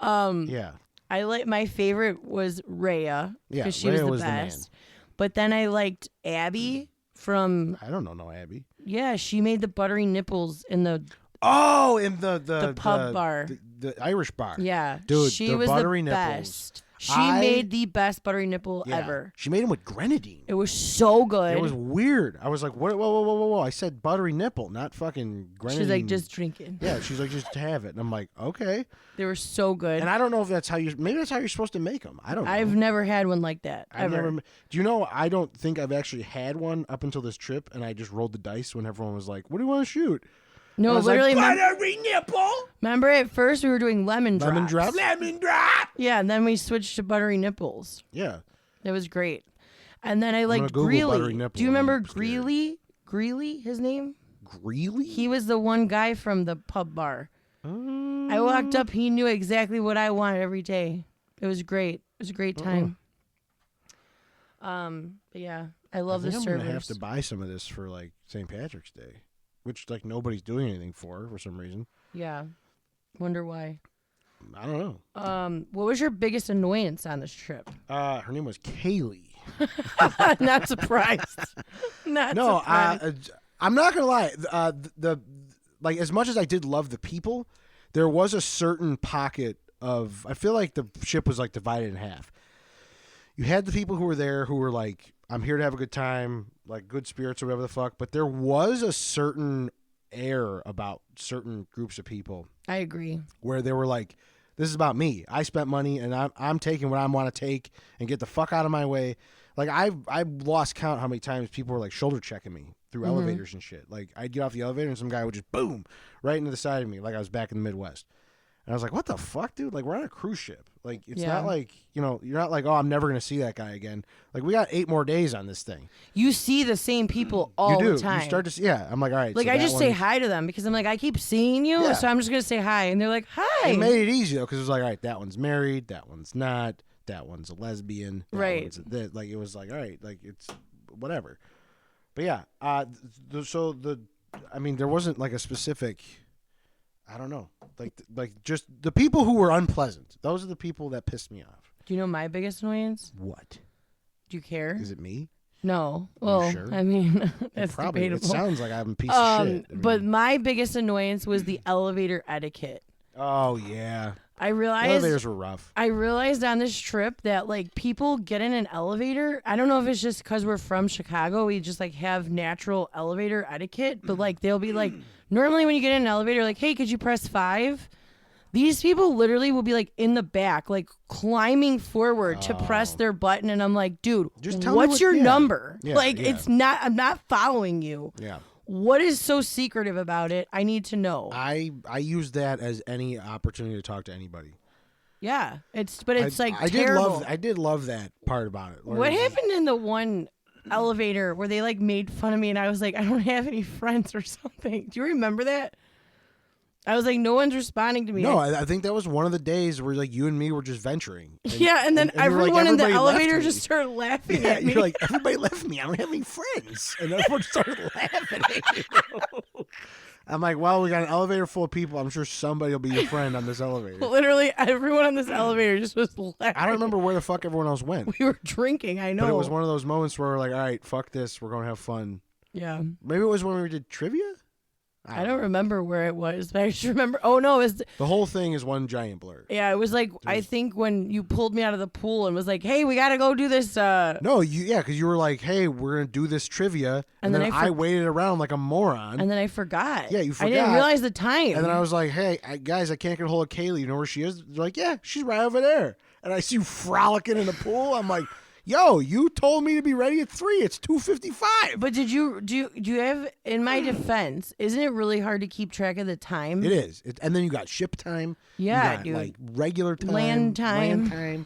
Yeah. My favorite was Rhea because she Rhea was the best. But then I liked Abby from. I don't know no Abby. Yeah, she made the buttery nipples in the. Oh, in the pub bar, the Irish bar. Yeah, dude, she the was buttery the nipples. best. She made the best buttery nipple ever. She made them with grenadine. It was so good. It was weird. I was like, whoa. I said buttery nipple, not fucking grenadine. She's like, just drink it. Yeah, she's like, just have it. And I'm like, okay. They were so good. And I don't know if that's maybe that's how you're supposed to make them. I don't know. I've never had one like that, ever. Do you know, I don't think I've actually had one up until this trip, and I just rolled the dice when everyone was like, what do you want to shoot? No, literally. Like, buttery nipple. Remember at first we were doing lemon drops. Lemon drop. Yeah, and then we switched to buttery nipples. Yeah. It was great. And then I liked Greeley. Do you remember Greeley? Greeley, his name? Greeley? He was the one guy from the pub bar. I walked up, he knew exactly what I wanted every day. It was great. It was a great time. But yeah, I love the servers. I'm gonna have to buy some of this for like St. Patrick's Day. Which, like, nobody's doing anything for some reason. Yeah. Wonder why. I don't know. What was your biggest annoyance on this trip? Her name was Kaylee. Not surprised. Not surprised. I'm not going to lie. like as much as I did love the people, there was a certain pocket of, I feel like the ship was like divided in half. You had the people who were there who were like, I'm here to have a good time, like good spirits or whatever the fuck. But there was a certain air about certain groups of people. I agree. Where they were like, this is about me. I spent money and I'm taking what I want to take and get the fuck out of my way. Like I've lost count how many times people were like shoulder checking me through elevators and shit. Like I'd get off the elevator and some guy would just boom right into the side of me like I was back in the Midwest. And I was like, what the fuck, dude? Like, we're on a cruise ship. Like, it's not like, you know, you're not like, oh, I'm never going to see that guy again. Like, we got 8 more days on this thing. You see the same people all the time. You start to see, yeah. I'm like, all right. Like, so I just say hi to them because I'm like, I keep seeing you, so I'm just going to say hi. And they're like, hi. It made it easy, though, because it was like, all right, that one's married, that one's not, that one's a lesbian. Right. Like, it was like, all right, like, it's whatever. But yeah, I mean, there wasn't like a specific... I don't know. Like just the people who were unpleasant. Those are the people that pissed me off. Do you know my biggest annoyance? What? Do you care? Is it me? No. Well, sure? I mean, that's probably debatable. It sounds like I'm a piece of shit. But my biggest annoyance was the elevator etiquette. Oh, yeah. I realized elevators were rough. I realized on this trip that like people get in an elevator. I don't know if it's just because we're from Chicago, we just like have natural elevator etiquette. But like they'll be like, normally when you get in an elevator, like, hey, could you press 5? These people literally will be like in the back, like climbing forward to press their button, and I'm like, dude, just tell what's your number? Yeah, like it's not. I'm not following you. Yeah. What is so secretive about it? I need to know. I use that as any opportunity to talk to anybody. Yeah, it's like I terrible. I did love that part about it. What happened in the one elevator where they like made fun of me and I was like, I don't have any friends or something? Do you remember that? I was like, no one's responding to me. No, I think that was one of the days where like you and me were just venturing. And then everyone in the elevator just started laughing at me. You're like, everybody left me. I don't have any friends. And everyone started laughing at you. I'm like, well, we got an elevator full of people. I'm sure somebody will be your friend on this elevator. Literally, everyone on this elevator just was laughing. I don't remember where the fuck everyone else went. We were drinking, I know. But it was one of those moments where we're like, all right, fuck this. We're going to have fun. Yeah. Maybe it was when we did trivia? I don't remember where it was, but I just remember. Oh no, it was the whole thing is one giant blur. Yeah, it was like I think when you pulled me out of the pool and was like, "Hey, we gotta go do this." No, because you were like, "Hey, we're gonna do this trivia," and then I waited around like a moron, and then I forgot. Yeah, you forgot. I didn't realize the time. And then I was like, "Hey, guys, I can't get a hold of Kaylee. You know where she is?" They're like, "Yeah, she's right over there." And I see you frolicking in the pool. I'm like, yo, you told me to be ready at 3. It's 2:55. But do you have, in my defense, isn't it really hard to keep track of the time? It is. And then you got ship time. Yeah, you got, dude. like regular time. Land time.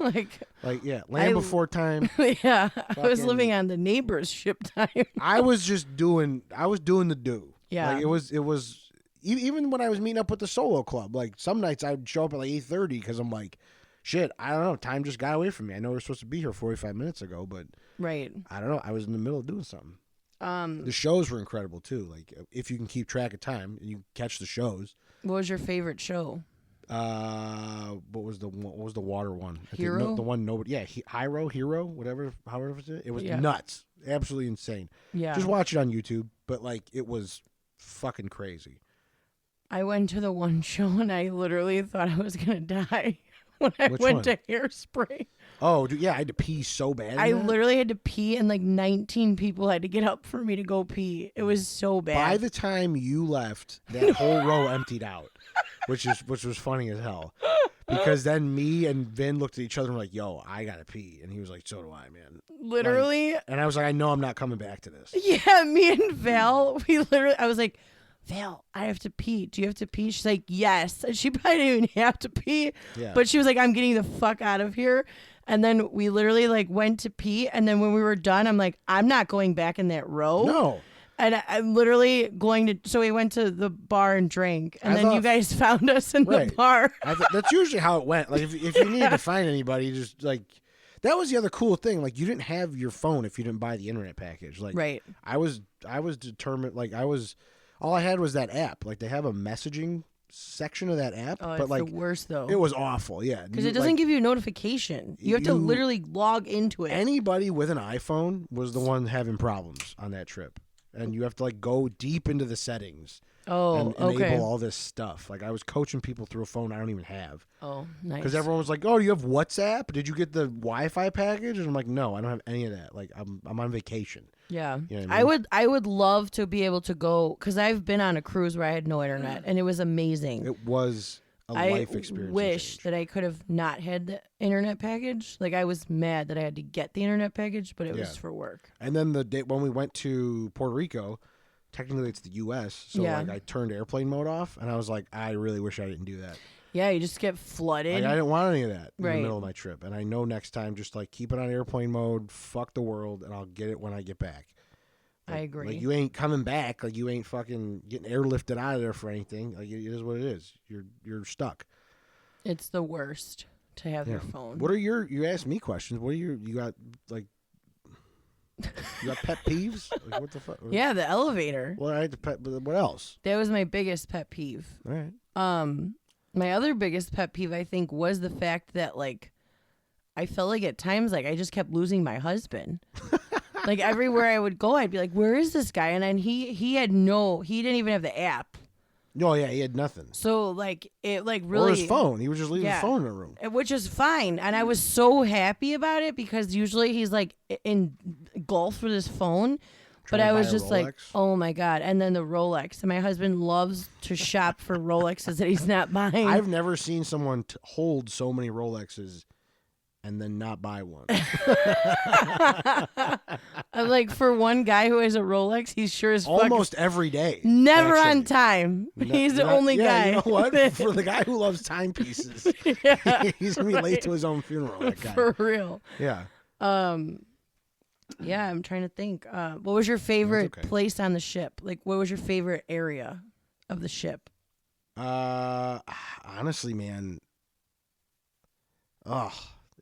Land before time. Yeah. I was living on the neighbor's ship time. I was doing the do. Yeah. Like it was even when I was meeting up with the solo club, like some nights I'd show up at like 8:30 because I'm like, shit, I don't know. Time just got away from me. I know we were supposed to be here 45 minutes ago, but right. I don't know. I was in the middle of doing something. The shows were incredible too. Like if you can keep track of time and you catch the shows. What was your favorite show? What was the water one? Hero. The one nobody. Yeah, Hero, whatever. However it was nuts. Absolutely insane. Yeah. Just watch it on YouTube. But like it was fucking crazy. I went to the one show and I literally thought I was gonna die. When I went to Hairspray. Oh, dude, yeah, I had to pee so bad. I literally had to pee, and like 19 people had to get up for me to go pee. It was so bad. By the time you left, that whole row emptied out, which was funny as hell. Because then me and Vin looked at each other and were like, yo, I gotta pee. And he was like, so do I, man. Literally. And I was like, I know I'm not coming back to this. Yeah, me and Val, I was like, Val, I have to pee. Do you have to pee? She's like, yes. And she probably didn't even have to pee. Yeah. But she was like, I'm getting the fuck out of here. And then we literally like went to pee. And then when we were done, I'm like, I'm not going back in that row. No. And I'm literally going to, so we went to the bar and drank. And then you guys found us in the bar. That's usually how it went. Like if you needed to find anybody, just like, that was the other cool thing. Like you didn't have your phone if you didn't buy the internet package. Like right. I was determined, like all I had was that app. Like they have a messaging section of that app, but like the worst though. It was awful, yeah. Because it doesn't give you a notification. You have to literally log into it. Anybody with an iPhone was the one having problems on that trip. and you have to like go deep into the settings. And enable all this stuff. Like I was coaching people through a phone I don't even have. Oh, nice. Because everyone was like, "Oh, do you have WhatsApp? Did you get the Wi-Fi package?" And I'm like, "No, I don't have any of that. Like I'm on vacation." Yeah, you know what I mean? I would love to be able to go because I've been on a cruise where I had no internet and it was amazing. It was a life experience. I wish that I could have not had the internet package. Like I was mad that I had to get the internet package, but it was for work. And then the day when we went to Puerto Rico. Technically, it's the U.S., so like I turned airplane mode off, and I was like, I really wish I didn't do that. Yeah, you just get flooded. Like, I didn't want any of that in the middle of my trip, and I know next time, just like keep it on airplane mode, fuck the world, and I'll get it when I get back. Like, I agree. Like you ain't coming back. Like you ain't fucking getting airlifted out of there for anything. Like it is what it is. You're stuck. It's the worst to have your phone. What are you asked me questions? What are you got like? You got pet peeves? Like, what the fuck? Yeah, the elevator. Well, I had to what else? That was my biggest pet peeve. All right. My other biggest pet peeve, I think, was the fact that like I felt like at times like I just kept losing my husband. Like everywhere I would go, I'd be like, "Where is this guy?" And then he didn't even have the app. Oh yeah, he had nothing. So like it like really or his phone. He was just leaving his phone in the room, which is fine. And I was so happy about it because usually he's like engulfed with his phone. But I was just like, oh my God. And then the Rolex. And my husband loves to shop for Rolexes that he's not buying. I've never seen someone hold so many Rolexes and then not buy one. Like for one guy who has a Rolex, he's sure as fuck almost every day. Never on time. He's the only guy. You know what? For the guy who loves timepieces, he's gonna be late to his own funeral. That guy. For real. Yeah. Yeah, I'm trying to think. What was your favorite place on the ship? Like, what was your favorite area of the ship? Honestly, man.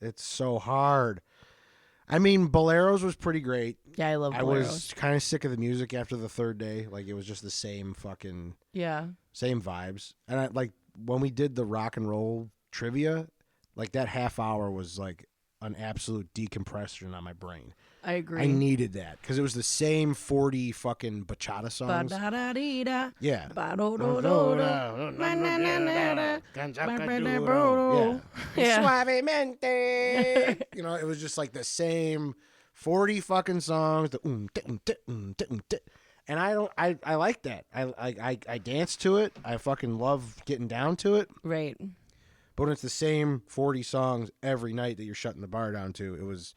It's so hard. I mean, Boleros was pretty great. Yeah, I love Boleros. I was kind of sick of the music after the third day. Like, it was just the same fucking... Yeah. Same vibes. And, when we did the rock and roll trivia, like, that half hour was, like, an absolute decompression on my brain. I agree. I needed that because it was the same 40 fucking bachata songs. Yeah. Suavemente. You know, it was just like the same 40 fucking songs. And I like that. I dance to it. I fucking love getting down to it. Right. But when it's the same 40 songs every night that you're shutting the bar down to, it was...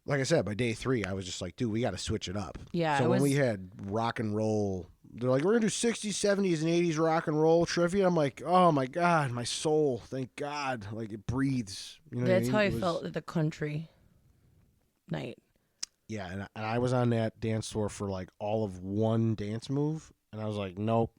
Like I said, by day 3, I was just like, dude, we got to switch it up. Yeah. So when we had rock and roll, they're like, we're going to do 60s, 70s, and 80s rock and roll trivia. I'm like, oh, my God, my soul. Thank God. Like, it breathes. You know That's what I mean? how I felt at the country night. Yeah, and I was on that dance floor for, like, all of one dance move. And I was like, nope,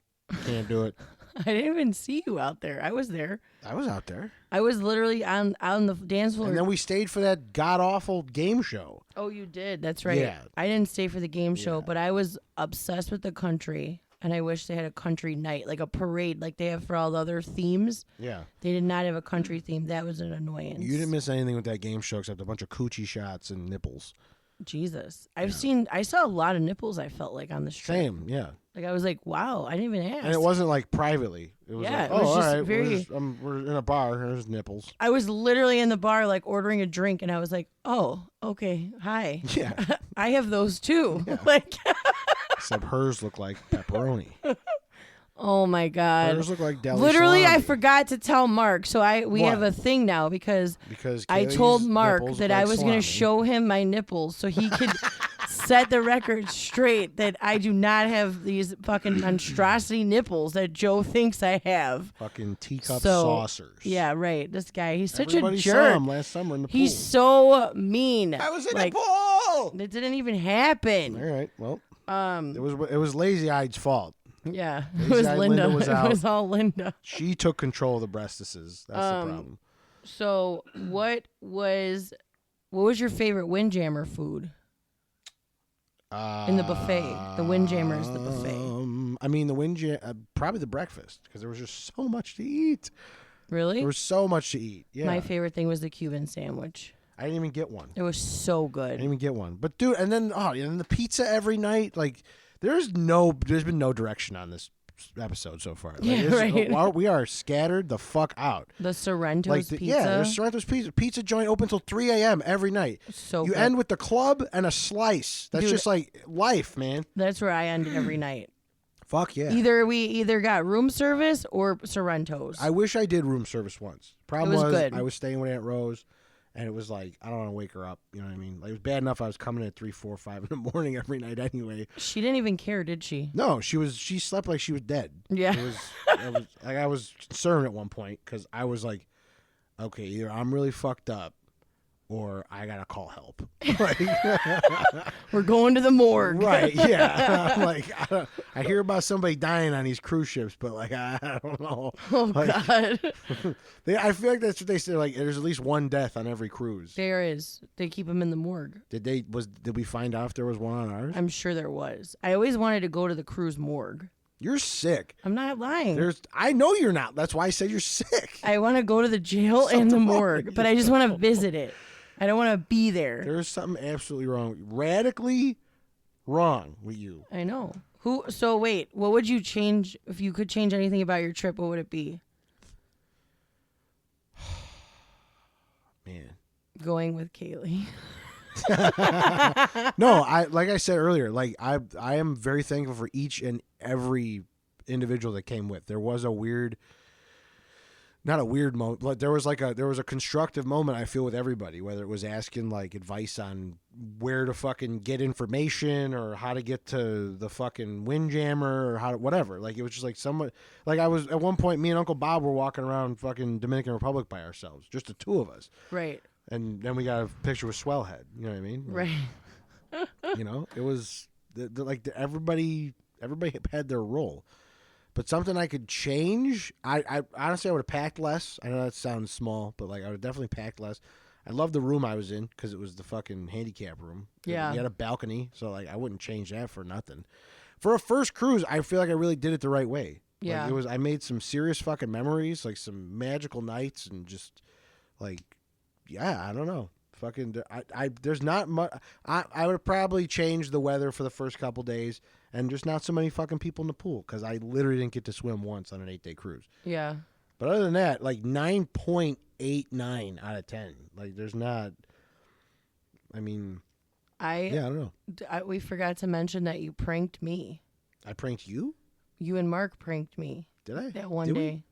can't do it. I didn't even see you out there. I was there. I was out there. I was literally on the dance floor. And then we stayed for that god-awful game show. Oh, you did. That's right. Yeah. I didn't stay for the game show, but I was obsessed with the country, and I wish they had a country night, like a parade like they have for all the other themes. Yeah. They did not have a country theme. That was an annoyance. You didn't miss anything with that game show except a bunch of coochie shots and nipples. Jesus. I saw a lot of nipples, I felt like, on the street. Same, yeah. Like, I was like, wow, I didn't even ask. And it wasn't like privately. It was like, it was all just right, very... we're in a bar. There's nipples. I was literally in the bar, like, ordering a drink, and I was like, oh, okay, hi. Yeah. I have those, too. Yeah. Like, except hers look like pepperoni. Oh, my God. Hers look like deli Literally, salami. I forgot to tell Mark. So we have a thing now because I told Mark that I was going to show him my nipples so he could set the record straight that I do not have these fucking monstrosity nipples that Joe thinks I have. Fucking teacup saucers. Yeah, right. This guy, he's such Everybody a jerk. saw him last summer in the pool. He's so mean. I was in the pool. It didn't even happen. All right. Well, it was Lazy Eye's fault. Yeah, it was Linda. Was it was all Linda. She took control of the breastises. That's the problem. So what was your favorite Windjammer food? In the buffet. The Windjammer is the buffet. I mean, the Windjammer, probably the breakfast, because there was just so much to eat. Really? There was so much to eat. Yeah. My favorite thing was the Cuban sandwich. I didn't even get one. It was so good. I didn't even get one. But dude, and then the pizza every night. Like, there's been no direction on this episode so far. Like, right. We are scattered the fuck out. The Sorrento's pizza. Yeah, there's Sorrento's pizza joint open until 3 a.m. every night. So you good. end with the club and a slice. That's just like life, man. That's where I ended every night. Fuck yeah. We got room service or Sorrento's. I wish I did room service once. Problem was good. I was staying with Aunt Rose, and it was like, I don't want to wake her up. You know what I mean? Like, it was bad enough I was coming at 3, 4, 5 in the morning every night anyway. She didn't even care, did she? No, she slept like she was dead. Yeah. I was concerned at one point because I was like, okay, either I'm really fucked up or I gotta call help. Like, we're going to the morgue. Right, yeah. I'm like, I hear about somebody dying on these cruise ships, but like, I don't know. Oh, like, God. I feel like that's what they say. Like, there's at least one death on every cruise. There is. They keep them in the morgue. Did we find out if there was one on ours? I'm sure there was. I always wanted to go to the cruise morgue. You're sick. I'm not lying. I know you're not. That's why I said you're sick. I want to go to the jail and the morgue, but I just want to visit it. I don't want to be there. There's something absolutely wrong, radically wrong with you. I know. So wait, what would you change if you could change anything about your trip? What would it be? Man, going with Kaylee. No, like I said earlier, like I am very thankful for each and every individual that came with. There was not a weird moment, but there was a constructive moment I feel with everybody, whether it was asking like advice on where to fucking get information or how to get to the fucking Windjammer or how to whatever. Like, it was just like someone, like I was at one point, me and Uncle Bob were walking around fucking Dominican Republic by ourselves, just the two of us. Right. And then we got a picture with Swellhead. You know what I mean? Like, right. You know, it was everybody had their role. But something I could change, I honestly, I would have packed less. I know that sounds small, but like I would have definitely packed less. I loved the room I was in because it was the fucking handicap room. Yeah. We had a balcony, so like I wouldn't change that for nothing. For a first cruise, I feel like I really did it the right way. Yeah. Like, I made some serious fucking memories, like some magical nights, and just like, yeah, I don't know. Fucking, there's not much. I would have probably changed the weather for the first couple days, and just not so many fucking people in the pool because I literally didn't get to swim once on an 8-day cruise. Yeah. But other than that, like 9.89 out of 10. Like, there's not. I mean, I don't know. We forgot to mention that you pranked me. I pranked you? You and Mark pranked me. Did I? That one day.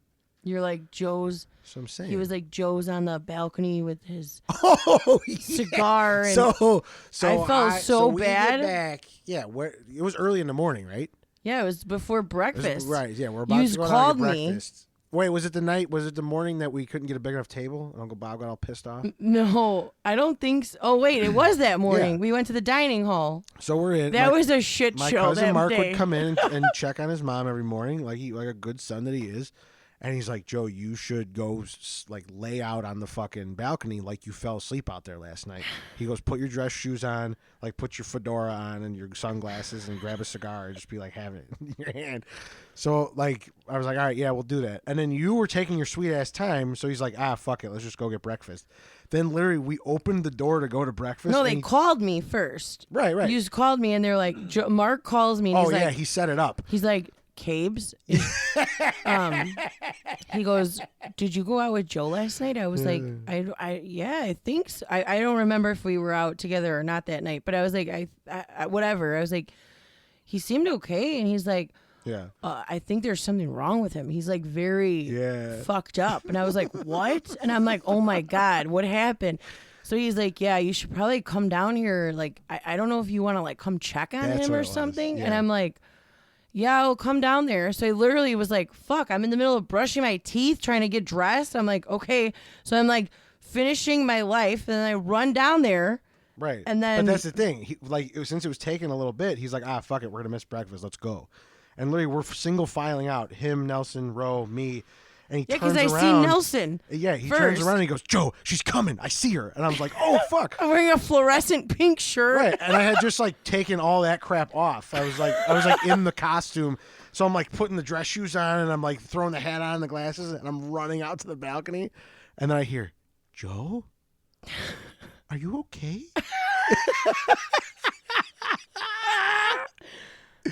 You're like Joe's. So I'm saying. He was like Joe's on the balcony with his yeah. cigar. And so I felt so we bad. Get back. Yeah, it was early in the morning, right? Yeah, it was before breakfast. Right. Yeah, we're about to go out and get breakfast. Wait, was it the night? Was it the morning that we couldn't get a big enough table? And Uncle Bob got all pissed off? No, I don't think so. Oh, wait, it was that morning. Yeah. We went to the dining hall. So we're in. That was a shit show. My cousin Mark day. would come in and check on his mom every morning, like a good son that he is. And he's like, Joe, you should go like lay out on the fucking balcony like you fell asleep out there last night. He goes, put your dress shoes on, like put your fedora on and your sunglasses and grab a cigar and just be like having it in your hand. So like, I was like, all right, yeah, we'll do that. And then you were taking your sweet ass time. So he's like, fuck it. Let's just go get breakfast. Then literally we opened the door to go to breakfast. No, they called me first. Right. You just called me and they're like, Mark calls me. And he's like, he set it up. He's like, Cabes, he goes, did you go out with Joe last night? I was like, I think so. I don't remember if we were out together or not that night, but I was like, I whatever. I was like, he seemed okay, and he's like, yeah, I think there's something wrong with him. He's like very fucked up, and I was like, what? And I'm like, oh my God, what happened? So he's like, yeah, you should probably come down here. Like, I don't know if you want to like come check on him or something. Yeah. And I'm like, yeah, I'll come down there. So I literally was like, fuck, I'm in the middle of brushing my teeth, trying to get dressed. I'm like, okay. So I'm like finishing my life, and then I run down there. Right. And then, but that's the thing. Since it was taking a little bit, he's like, fuck it, we're going to miss breakfast. Let's go. And literally, we're single filing out. Him, Nelson, Ro, me. And he turns around. Yeah, because I see Nelson. Yeah, he turns around and he goes, Joe, she's coming. I see her. And I was like, oh, fuck. I'm wearing a fluorescent pink shirt. Right. And I had just like taken all that crap off. I was like in the costume. So I'm like putting the dress shoes on and I'm like throwing the hat on and the glasses and I'm running out to the balcony. And then I hear, Joe? are you okay?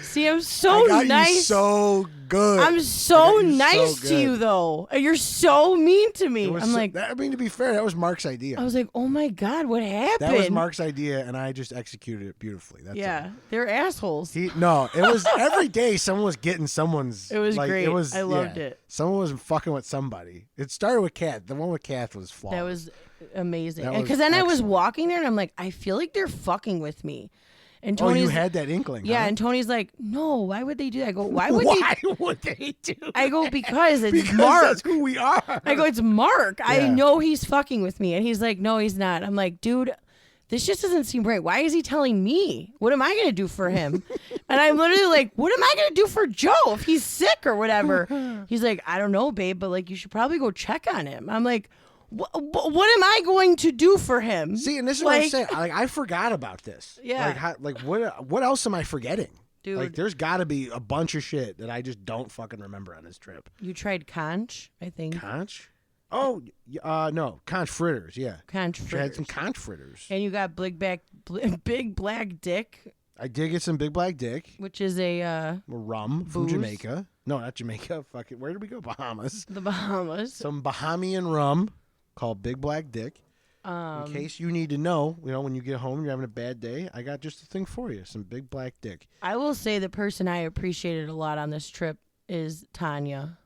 See, I'm so nice. You so good. I'm so nice to you, though. You're so mean to me. I'm like, I mean, to be fair, that was Mark's idea. I was like, oh my God, what happened? That was Mark's idea, and I just executed it beautifully. That's all. They're assholes. No, it was every day someone was getting someone's. It was great. I loved it. Someone was fucking with somebody. It started with Kath. The one with Kath was flawed. That was amazing. Because then I was walking there, and I'm like, I feel like they're fucking with me. And Tony's, you had that inkling. Yeah, huh? And Tony's like, no, why would they do that? I go, why would they do that? I go, because it's Mark. That's who we are. I go, it's Mark. Yeah. I know he's fucking with me. And he's like, no, he's not. I'm like, dude, this just doesn't seem right. Why is he telling me? What am I going to do for him? And I'm literally like, what am I going to do for Joe if he's sick or whatever? He's like, I don't know, babe, but like, you should probably go check on him. I'm like, what am I going to do for him? See, and this is what I'm saying. I forgot about this. Yeah. What else am I forgetting? Dude. Like, there's got to be a bunch of shit that I just don't fucking remember on this trip. You tried conch, I think. Conch? Oh, no. Conch fritters, yeah. Conch fritters. I had some conch fritters. And you got big black dick. I did get some big black dick. Which is a rum from Jamaica. No, not Jamaica. Fuck it. Where did we go? Bahamas. The Bahamas. Some Bahamian rum called Big Black Dick. In case you need to know, when you get home, you're having a bad day, I got just a thing for you, some Big Black Dick. I will say the person I appreciated a lot on this trip is Tanya.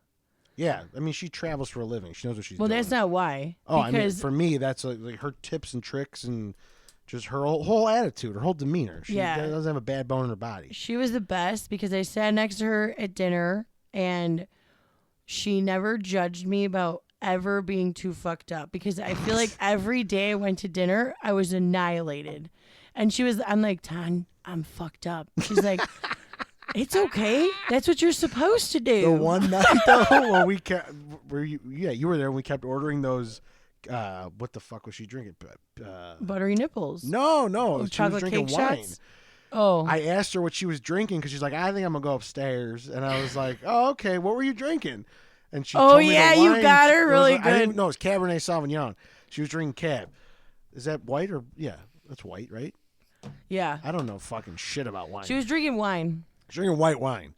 Yeah, I mean, she travels for a living. She knows what she's doing. Well, that's not why. Oh, I mean, for me, that's like her tips and tricks and just her whole attitude, her whole demeanor. She doesn't have a bad bone in her body. She was the best because I sat next to her at dinner, and she never judged me about ever being too fucked up, because I feel like every day I went to dinner, I was annihilated. And I'm like, Tan, I'm fucked up. She's like, it's okay. That's what you're supposed to do. The one night though, you were there and we kept ordering those. What the fuck was she drinking? Buttery nipples. No, she was chocolate drinking cake wine. shots? Oh. I asked her what she was drinking because she's like, I think I'm gonna go upstairs, and I was like, oh, okay. What were you drinking? And she told me the wine. You got her really good. I didn't know it was Cabernet Sauvignon. She was drinking Cab. Is that white or that's white, right? Yeah. I don't know fucking shit about wine. She was drinking wine. She's drinking white wine.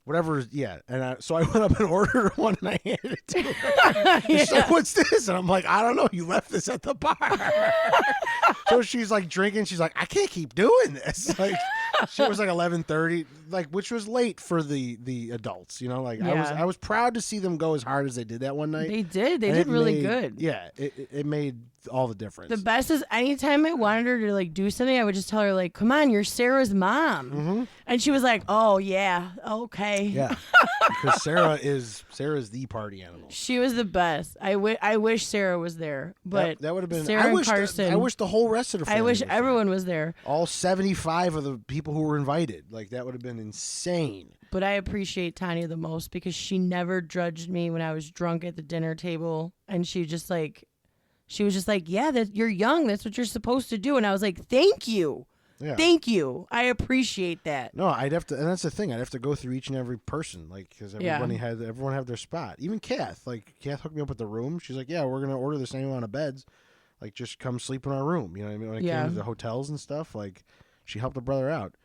Whatever, yeah. And so I went up and ordered her one, and I handed it to her. She's like, what's this? And I'm like, I don't know. You left this at the bar. So she's like drinking. She's like, I can't keep doing this. Like, she was like 11:30, like, which was late for the adults. I was proud to see them go as hard as they did that one night. They did. They did really good. Yeah, it made all the difference. The best is anytime I wanted her to like do something, I would just tell her like, "Come on, you're Sarah's mom," and she was like, "Oh yeah, okay." Yeah, because Sarah is the party animal. She was the best. I wish Sarah was there, but that would have been. Sarah and Carson. I wish the whole rest of the family. I wish everyone was there. All 75 of the people who were invited. Like, that would have been insane. But I appreciate Tanya the most because she never judged me when I was drunk at the dinner table, and she was just like, yeah, you're young. That's what you're supposed to do. And I was like, thank you. Yeah. Thank you. I appreciate that. No, I'd have to, and that's the thing. I'd have to go through each and every person, like, because everyone had their spot. Even Kath, Kath hooked me up with the room. She's like, yeah, we're gonna order the same amount of beds. Like, just come sleep in our room. You know what I mean? When it came to the hotels and stuff, like, she helped a brother out.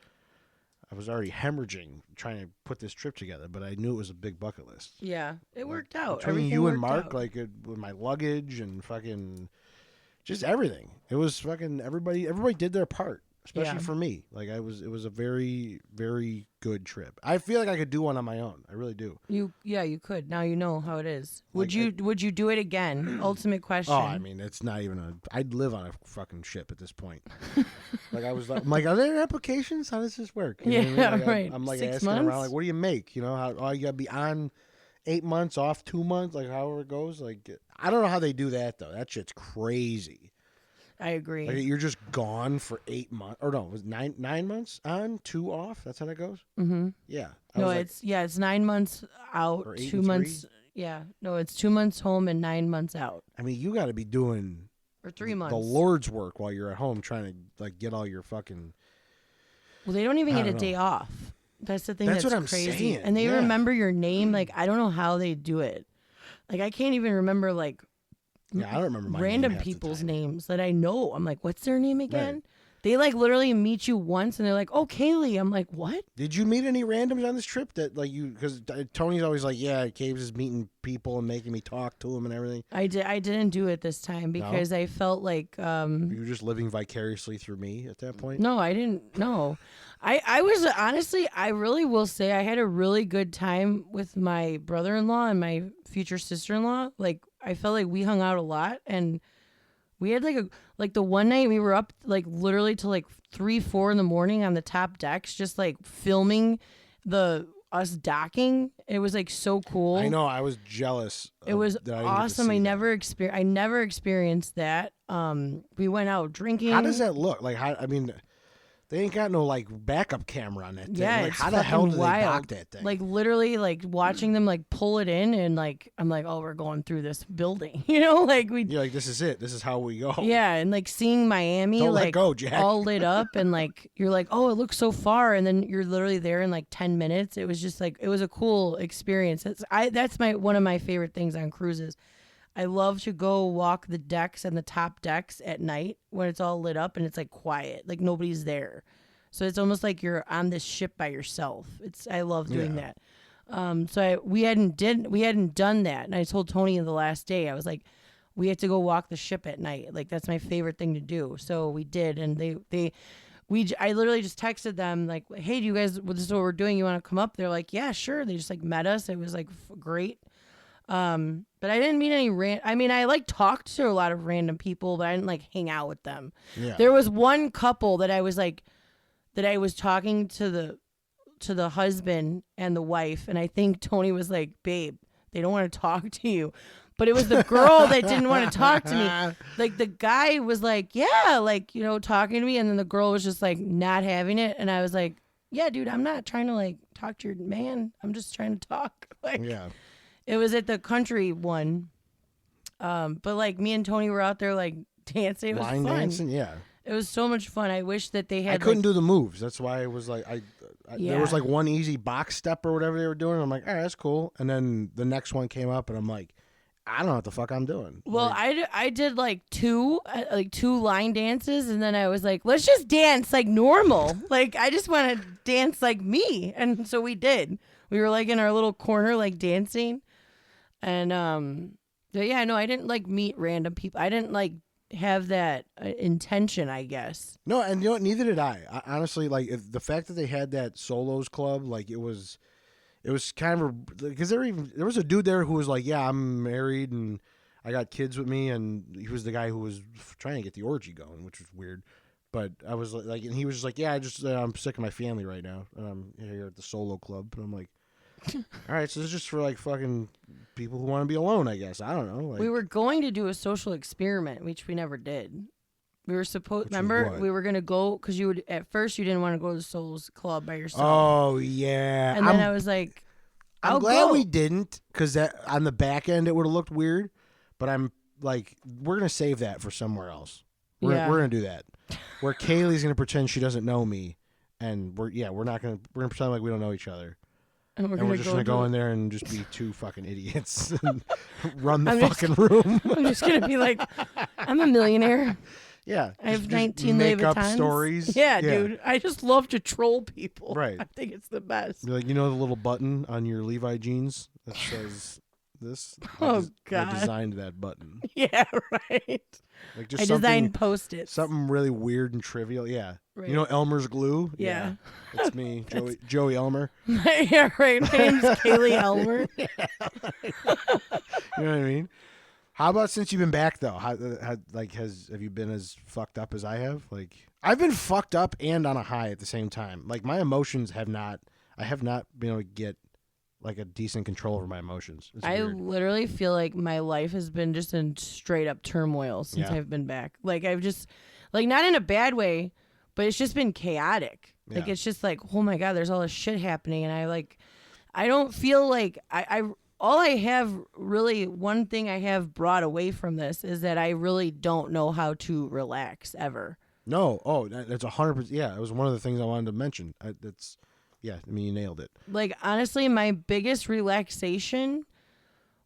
I was already hemorrhaging trying to put this trip together, but I knew it was a big bucket list. Yeah, it worked out. Between you and Mark, with my luggage and fucking just everything. It was fucking everybody did their part, especially for me. Like, it was a very, very good trip. I feel like I could do one on my own. I really do. You could. Now you know how it is. Would you do it again? Ultimate question. Oh, I mean, it's not even I'd live on a fucking ship at this point. I'm like, are there applications? How does this work? You know what I mean? Right. I'm like 6 asking months? around, like, what do you make? You know, you gotta be on 8 months, off 2 months, like however it goes. Like, I don't know how they do that though. That shit's crazy. I agree. Like, you're just gone for 8 months, or no, it was 9 months on, 2 off. That's how that goes. Mm-hmm. Yeah. It's 9 months out, 2 months. 3? Yeah. No, it's 2 months home and 9 months out. I mean, you got to be doing or 3 months the Lord's work while you're at home trying to like get all your fucking. Well, they don't even get a day off. That's the thing. That's what I'm crazy. Saying. And they remember your name. Like, I don't know how they do it. Like, I can't even remember like Yeah, I don't remember my random name people's names that I know. I'm like, what's their name again? Right. They like literally meet you once and they're like, oh, Kaylee. I'm like, what? Did you meet any randoms on this trip that like you, because Tony's always like, yeah, Caves is meeting people and making me talk to them and everything. I didn't do it this time because I felt like. You were just living vicariously through me at that point? No, I didn't. No. I was honestly, I really will say I had a really good time with my brother-in-law and my future sister-in-law. Like, I felt like we hung out a lot and we had like the one night we were up like literally till like 3-4 in the morning on the top decks, just like filming us docking. It was like so cool. I know. I was jealous. It was awesome. I never experienced that. We went out drinking. How does that look? Like, I mean, they ain't got no like backup camera on that thing. Yeah, like, how the hell do they dock that thing? Like literally, like watching them like pull it in, and like I'm like, oh, we're going through this building, you know? Like you're like, this is it. This is how we go. Yeah, and like seeing Miami, Don't like let go, Jack. all lit up, and like you're like, oh, it looks so far, and then you're literally there in like 10 minutes. It was just like it was a cool experience. That's one of my favorite things on cruises. I love to go walk the decks and the top decks at night when it's all lit up and it's like quiet, like nobody's there. So it's almost like you're on this ship by yourself. I love doing that. So we hadn't done that, and I told Tony the last day, I was like, we have to go walk the ship at night. Like that's my favorite thing to do. So we did, and I literally just texted them like, hey, do you guys? This is what we're doing. You want to come up? They're like, yeah, sure. They just like met us. It was like great. But I didn't meet any I mean, I like talked to a lot of random people, but I didn't like hang out with them. Yeah. There was one couple that I was talking to the husband and the wife, and I think Tony was like, babe, they don't want to talk to you. But it was the girl that didn't want to talk to me. Like the guy was like, yeah, like, you know, talking to me, and then the girl was just like not having it, and I was like, yeah, dude, I'm not trying to like talk to your man. I'm just trying to talk. Like, yeah. It was at the country one. But like me and Tony were out there like dancing. It was line fun. Dancing, yeah. It was so much fun. I wish that they had. I couldn't do the moves. That's why it was like there was like one easy box step or whatever they were doing. I'm like, all right, that's cool. And then the next one came up, and I'm like, I don't know what the fuck I'm doing. Well, like, I did like two line dances, and then I was like, let's just dance like normal. Like I just want to dance like me, and so we did. We were like in our little corner, like dancing, and yeah, no, I didn't like meet random people. I didn't like have that intention, I guess. No, and you know what? Neither did I honestly, like the fact that they had that solos club, like it was kind of because there was a dude there who was like, yeah, I'm married and I got kids with me, and he was the guy who was trying to get the orgy going, which was weird. But I was like, and he was just like, yeah, I'm sick of my family right now, and I'm here at the solo club, and I'm like, all right, so this is just for like fucking people who want to be alone, I guess. I don't know. Like, we were going to do a social experiment, which we never did. We were supposed. Remember, we were gonna go because at first you didn't want to go to the Souls Club by yourself. Oh yeah, and then I was like, I'm glad we didn't, because that on the back end it would have looked weird. But I'm like, we're gonna save that for somewhere else. We're gonna do that where Kaylee's gonna pretend she doesn't know me, and we're gonna pretend like we don't know each other. And we're just going to go in there and just be two fucking idiots and run the fucking room. I'm just going to be like, I'm a millionaire. Yeah. I have 19 Louis Vuittons. Make up stories. Yeah, dude. I just love to troll people. Right. I think it's the best. You're like, you know the little button on your Levi jeans that says this? God. I designed that button. Yeah, right. Like just I designed Post-its. Something really weird and trivial. Yeah. Right. You know Elmer's glue? Yeah. That's me, Joey Elmer. Yeah, right. My name's Kaylee Elmer. You know what I mean? How about since you've been back though? Have you been as fucked up as I have? Like I've been fucked up and on a high at the same time. Like my emotions I have not been able to get like a decent control over my emotions. I literally feel like my life has been just in straight up turmoil since I've been back. Like I've just like not in a bad way, but it's just been chaotic. Yeah. Like it's just like, oh my God, there's all this shit happening, and I don't feel like all I have really, one thing I have brought away from this is that I really don't know how to relax ever. No, that's 100%. Yeah, it was one of the things I wanted to mention. Yeah, I mean, you nailed it. Like honestly, my biggest relaxation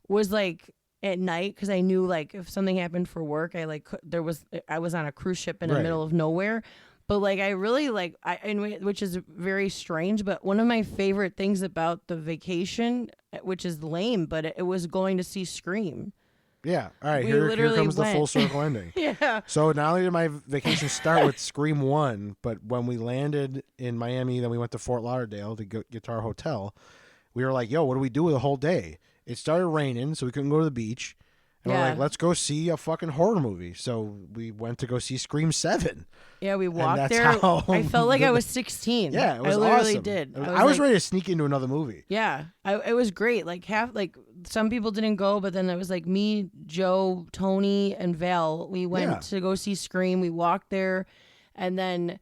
was like at night because I knew like if something happened for work, I was on a cruise ship in the middle of nowhere. But like I really like which is very strange. But one of my favorite things about the vacation, which is lame, but it was going to see Scream. Yeah. All right. Here comes the full circle ending. Yeah. So not only did my vacation start with Scream 1, but when we landed in Miami, then we went to Fort Lauderdale to get to our hotel. We were like, yo, what do we do with the whole day? It started raining, so we couldn't go to the beach. And we're like, let's go see a fucking horror movie. So we went to go see Scream 7. Yeah, we walked there. I felt like I was 16. Yeah, it was awesome. I literally did. I was ready to sneak into another movie. Yeah, it was great. Like some people didn't go, but then it was like me, Joe, Tony, and Val. We went to go see Scream. We walked there, and then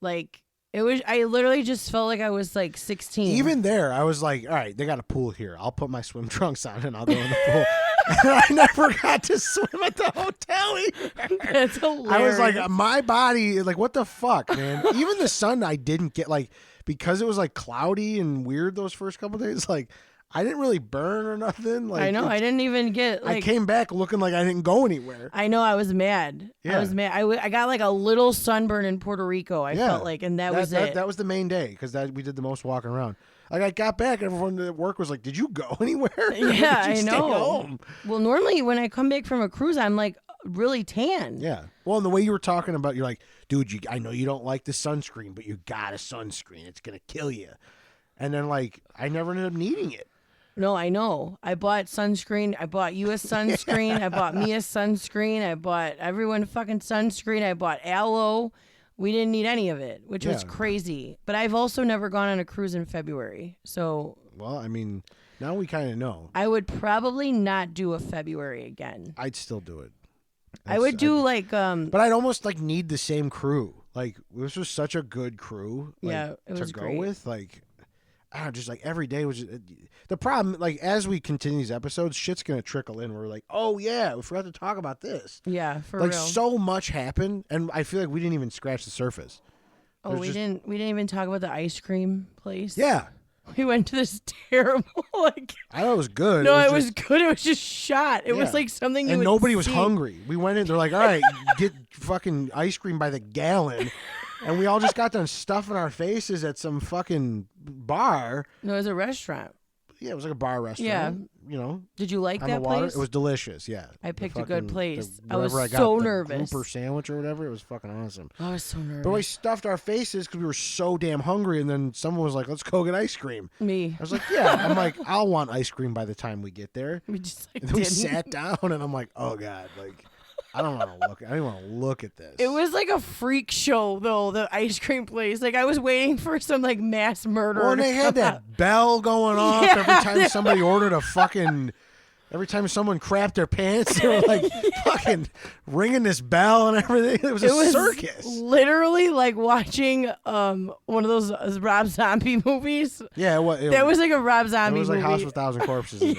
like I literally just felt like I was like 16. Even there, I was like, all right, they got a pool here. I'll put my swim trunks on and I'll go in the pool. And I never got to swim at the hotel either. That's hilarious. I was like, my body, like, what the fuck, man? Even the sun, I didn't get, like, because it was, like, cloudy and weird those first couple days, like, I didn't really burn or nothing. Like, I know. I didn't even get, like... I came back looking like I didn't go anywhere. I know. I was mad. Yeah. I was mad. I got, like, a little sunburn in Puerto Rico, I felt like, and that was it. That was the main day, because we did the most walking around. Like, I got back, everyone at work was like, did you go anywhere? Yeah, I know. Stay home? Well, normally when I come back from a cruise, I'm, like, really tan. Yeah. Well, and the way you were talking about, you're like, dude, I know you don't like the sunscreen, but you got a sunscreen. It's going to kill you. And then, like, I never ended up needing it. No, I know. I bought sunscreen. I bought you a sunscreen. I bought me a sunscreen. I bought everyone fucking sunscreen. I bought aloe. We didn't need any of it, which was crazy. But I've also never gone on a cruise in February. So. Well, I mean, now we kind of know. I would probably not do a February again. I'd still do it. I would do But I'd almost like need the same crew. Like, this was such a good crew. Like, yeah, it was to great. Go with. Like, I don't know, just like every day was the problem. Like, as we continue these episodes, shit's gonna trickle in. We're like, oh yeah, we forgot to talk about this. Yeah, for real. Like, so much happened, and I feel like we didn't even scratch the surface. Oh, we didn't even talk about the ice cream place. Yeah, we went to this terrible like. I thought it was good. No, it was good. It was just shot. It was like something. And nobody was hungry. We went in. They're like, all right, get fucking ice cream by the gallon. And we all just got done stuffing our faces at some fucking bar. No, it was a restaurant. Yeah, it was like a bar restaurant. Yeah. You know. Did you like that place? It was delicious, yeah. I picked a good place. I was so nervous. Grouper sandwich or whatever. It was fucking awesome. I was so nervous. But we stuffed our faces because we were so damn hungry. And then someone was like, let's go get ice cream. Me. I was like, yeah. I'm like, I'll want ice cream by the time we get there. We just like, we sat down and I'm like, oh, God. Like. I don't want to look. I don't want to look at this. It was like a freak show, though. The ice cream place. Like I was waiting for some like mass murder. Well, and they had that bell going off every time somebody ordered a fucking. Every time someone crapped their pants, they were like fucking ringing this bell and everything. It was a circus. Literally like watching one of those Rob Zombie movies. Yeah, that was like a Rob Zombie movie. It was like House with 1,000 Corpses in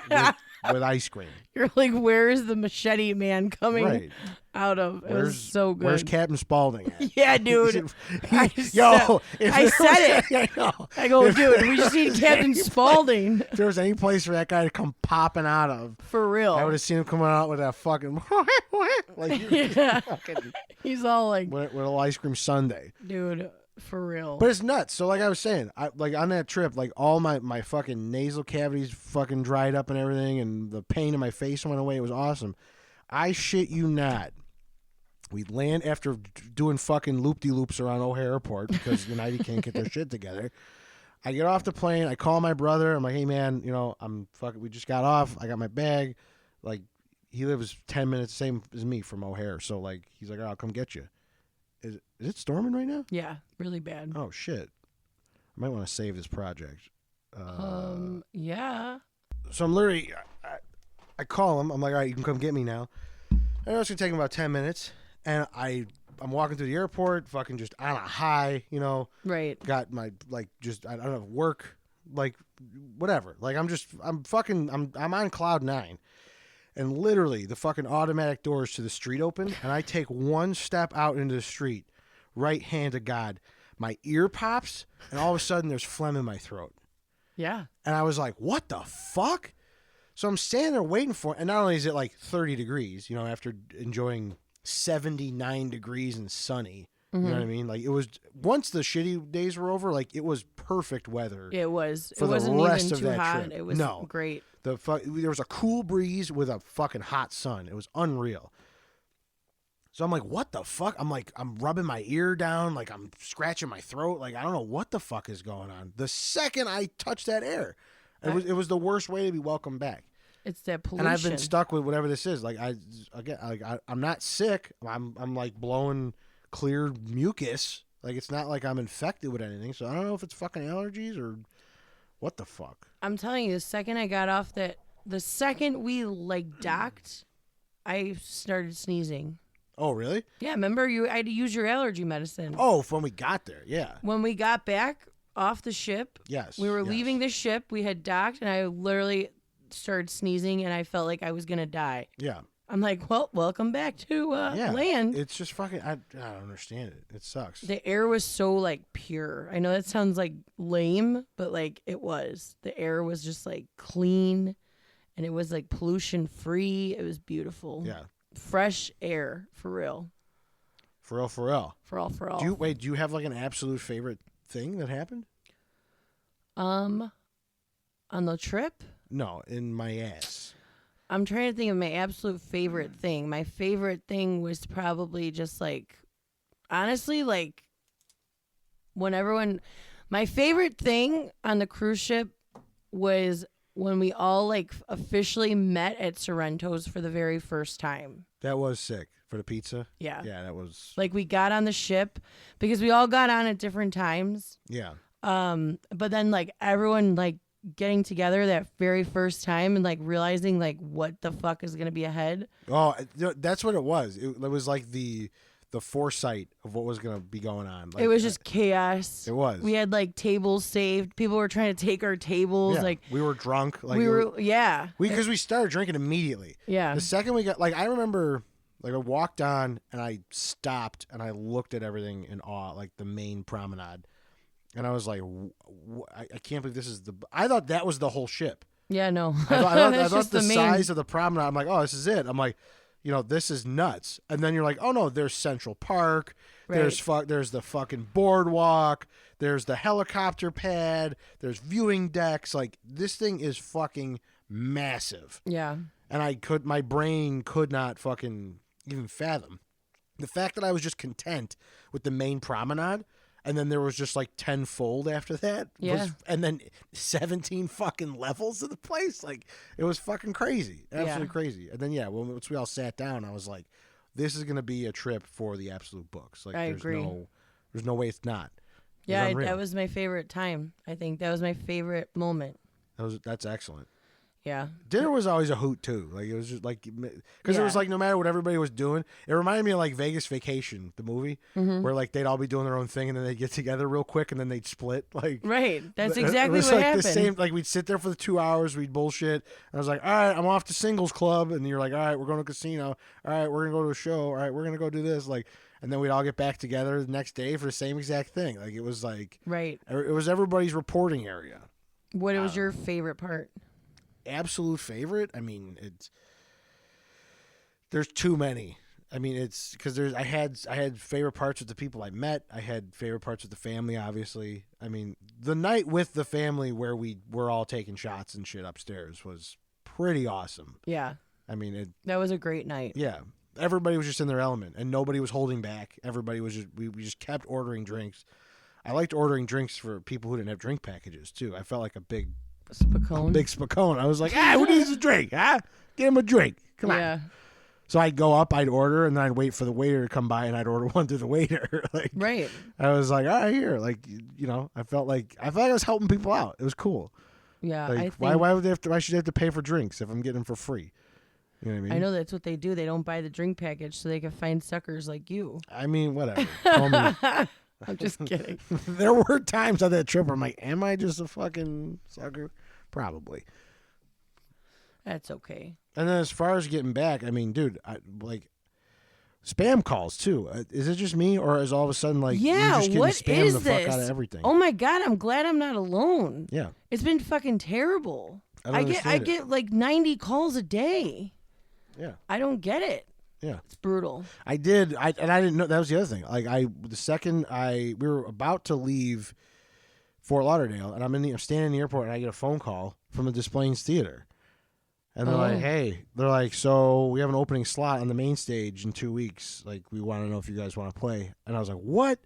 there. With ice cream. You're like, where is the machete man coming out of? It was so good. Where's Captain Spaulding at? Yeah, dude. I said it. I go, dude, we just need Captain Spaulding. If there was any place for that guy to come popping out of. For real. I would have seen him coming out with that fucking. Like, he's all like. With a little ice cream sundae. Dude. For real. But it's nuts. So like I was saying, like on that trip, like all my fucking nasal cavities fucking dried up and everything, and the pain in my face went away. It was awesome. I shit you not. We land after doing fucking loop-de-loops around O'Hare Airport because United can't get their shit together. I get off the plane. I call my brother. I'm like, hey man, we just got off. I got my bag. Like he lives 10 minutes, same as me from O'Hare. So like he's like, I'll come get you. Is it storming right now? Yeah, really bad. Oh, shit. I might want to save this project. Yeah. So I'm literally, I call him. I'm like, all right, you can come get me now. I know it's going to take him about 10 minutes. And I'm walking through the airport, fucking just on a high, Right. Got my, like, just, I don't know, work, like, whatever. Like, I'm on cloud 9. And literally, the fucking automatic doors to the street open, and I take one step out into the street, right hand to God. My ear pops, and all of a sudden, there's phlegm in my throat. Yeah. And I was like, what the fuck? So I'm standing there waiting for it, and not only is it like 30 degrees, after enjoying 79 degrees and sunny, you know what I mean? Like, it was, once the shitty days were over, like, it was perfect weather. It was. For it wasn't the rest even of too that hot. trip. It was great. There was a cool breeze with a fucking hot sun. It was unreal. So I'm like, what the fuck? I'm rubbing my ear down, like I'm scratching my throat, like I don't know what the fuck is going on. The second I touched that air, it was the worst way to be welcomed back. It's that pollution. And I've been stuck with whatever this is. Like I'm not sick. I'm like blowing clear mucus. Like it's not like I'm infected with anything. So I don't know if it's fucking allergies or what the fuck. I'm telling you, the second I got off the second we like docked, I started sneezing. Oh, really? Yeah, remember I had to use your allergy medicine. Oh, when we got there, yeah. When we got back off the ship, yes, we were leaving the ship. We had docked, and I literally started sneezing, and I felt like I was gonna die. Yeah. I'm like, well, welcome back to land. It's just fucking. I don't understand it. It sucks. The air was so like pure. I know that sounds like lame, but like it was. The air was just like clean, and it was like pollution free. It was beautiful. Yeah. Fresh air, for real. For real. Do you have like an absolute favorite thing that happened? On the trip? No, in my ass. I'm trying to think of my absolute favorite thing. My favorite thing was probably just like, honestly, like my favorite thing on the cruise ship was when we all like officially met at Sorrento's for the very first time. That was sick. For the pizza? Yeah. Yeah, that was... Like, we got on the ship because we all got on at different times. Yeah. But then, like, everyone, like, getting together that very first time and, like, realizing, like, what the fuck is going to be ahead. Oh, that's what it was. It was, like, the foresight of what was going to be going on. Like, it was just chaos. It was. We had, like, tables saved. People were trying to take our tables. Yeah. Like, we were drunk. Like, Because we started drinking immediately. Yeah. The second we got... Like, I remember... Like, I walked on, and I stopped, and I looked at everything in awe, like the main promenade. And I was like, I can't believe this is the... I thought that was the whole ship. Yeah, no. I thought the size of the promenade, I'm like, oh, this is it. I'm like, this is nuts. And then you're like, oh, no, there's Central Park. Right. There's the fucking boardwalk. There's the helicopter pad. There's viewing decks. Like, this thing is fucking massive. Yeah. And my brain could not fucking... even fathom the fact that I was just content with the main promenade, and then there was just like 10-fold after that. Yeah. And then 17 fucking levels of the place. Like, it was fucking crazy. Absolutely crazy. And then, once we all sat down, I was like, this is going to be a trip for the absolute books. Like, I agree. There's no way it's not. Yeah, that was my favorite time. I think that was my favorite moment. That's excellent. Yeah. Dinner was always a hoot, too. Like, it was just like, because it was like, no matter what everybody was doing, it reminded me of like Vegas Vacation, the movie, where like they'd all be doing their own thing and then they'd get together real quick and then they'd split. Like, right. That's exactly what like happened. The same, like, we'd sit there for the 2 hours, we'd bullshit. And I was like, all right, I'm off to singles club. And you're like, all right, we're going to casino. All right, we're going to go to a show. All right, we're going to go do this. Like, and then we'd all get back together the next day for the same exact thing. Like, it was like, right. It was everybody's reporting area. What was your favorite part? Absolute favorite? I mean, there's too many. I mean, it's because I had favorite parts with the people I met. I had favorite parts with the family, obviously. I mean, the night with the family where we were all taking shots and shit upstairs was pretty awesome. Yeah. I mean, that was a great night. Yeah. Everybody was just in their element, and nobody was holding back. Everybody was just we just kept ordering drinks. I liked ordering drinks for people who didn't have drink packages too. I felt like a big spacone. I was like, who needs a drink? Huh? Get him a drink. Come on. So I'd go up, I'd order, and then I'd wait for the waiter to come by, and I'd order one through the waiter. Like, right. I was like, all right, here. Like, I felt like I was helping people out. It was cool. Yeah. Like, why should they have to pay for drinks if I'm getting them for free? You know what I mean? I know that's what they do. They don't buy the drink package so they can find suckers like you. I mean, whatever. Call me. I'm just kidding. There were times on that trip where I'm like, am I just a fucking sucker? Probably. That's okay. And then as far as getting back, I mean, dude, like spam calls too. Is it just me, or is all of a sudden like you just getting spammed the fuck out of everything? Oh my God, I'm glad I'm not alone. Yeah. It's been fucking terrible. I get like 90 calls a day. Yeah. I don't get it. Yeah. It's brutal. I didn't know that was the other thing. Like the second we were about to leave Fort Lauderdale, and I'm standing in the airport, and I get a phone call from the Des Plaines Theater. And they're like, hey, so we have an opening slot on the main stage in 2 weeks. Like, we want to know if you guys want to play. And I was like, what?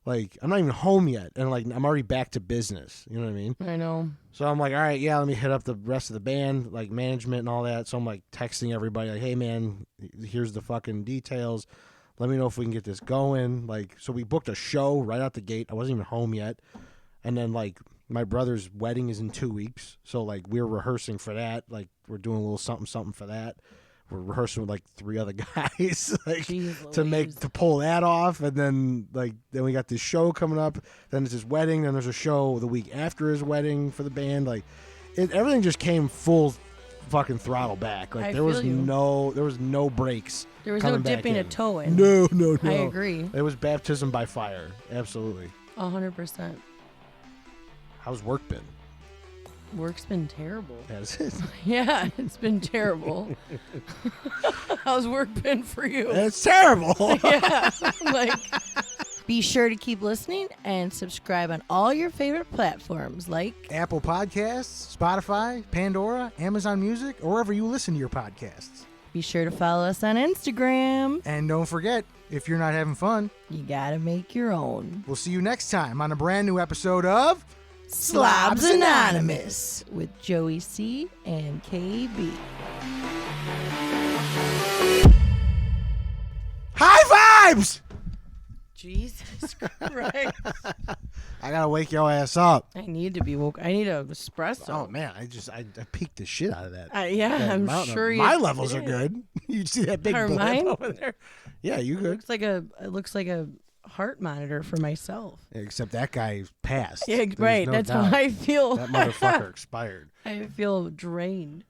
Like, I'm not even home yet. And, like, I'm already back to business. You know what I mean? I know. So I'm like, all right, yeah, let me hit up the rest of the band, like, management and all that. So I'm, like, texting everybody, like, hey, man, here's the fucking details. Let me know if we can get this going. Like, so we booked a show right out the gate. I wasn't even home yet. And then, like, my brother's wedding is in 2 weeks. So, like, we're rehearsing for that. Like, we're doing a little something for that. We're rehearsing with, like, 3 other guys, like, to pull that off. And then, like, then we got this show coming up. Then it's his wedding. Then there's a show the week after his wedding for the band. Like, everything just came full fucking throttle back. Like, there was no breaks. There was no dipping a toe in. No. I agree. It was baptism by fire. Absolutely. 100%. How's work been? Work's been terrible. Has it? Yeah, it's been terrible. How's work been for you? It's terrible. Yeah. Like, be sure to keep listening and subscribe on all your favorite platforms like Apple Podcasts, Spotify, Pandora, Amazon Music, or wherever you listen to your podcasts. Be sure to follow us on Instagram. And don't forget, if you're not having fun, you gotta make your own. We'll see you next time on a brand new episode of Slobs Anonymous with Joey C. and KB. High vibes! Jesus Christ. I gotta wake your ass up. I need to be woke. I need a espresso. Oh, man. I peeked the shit out of that. I'm sure my levels are good. You see that big blip over there? Yeah, you good. It looks like a heart monitor for myself. Except that guy passed. Yeah, right. That's how I feel. That motherfucker expired. I feel drained.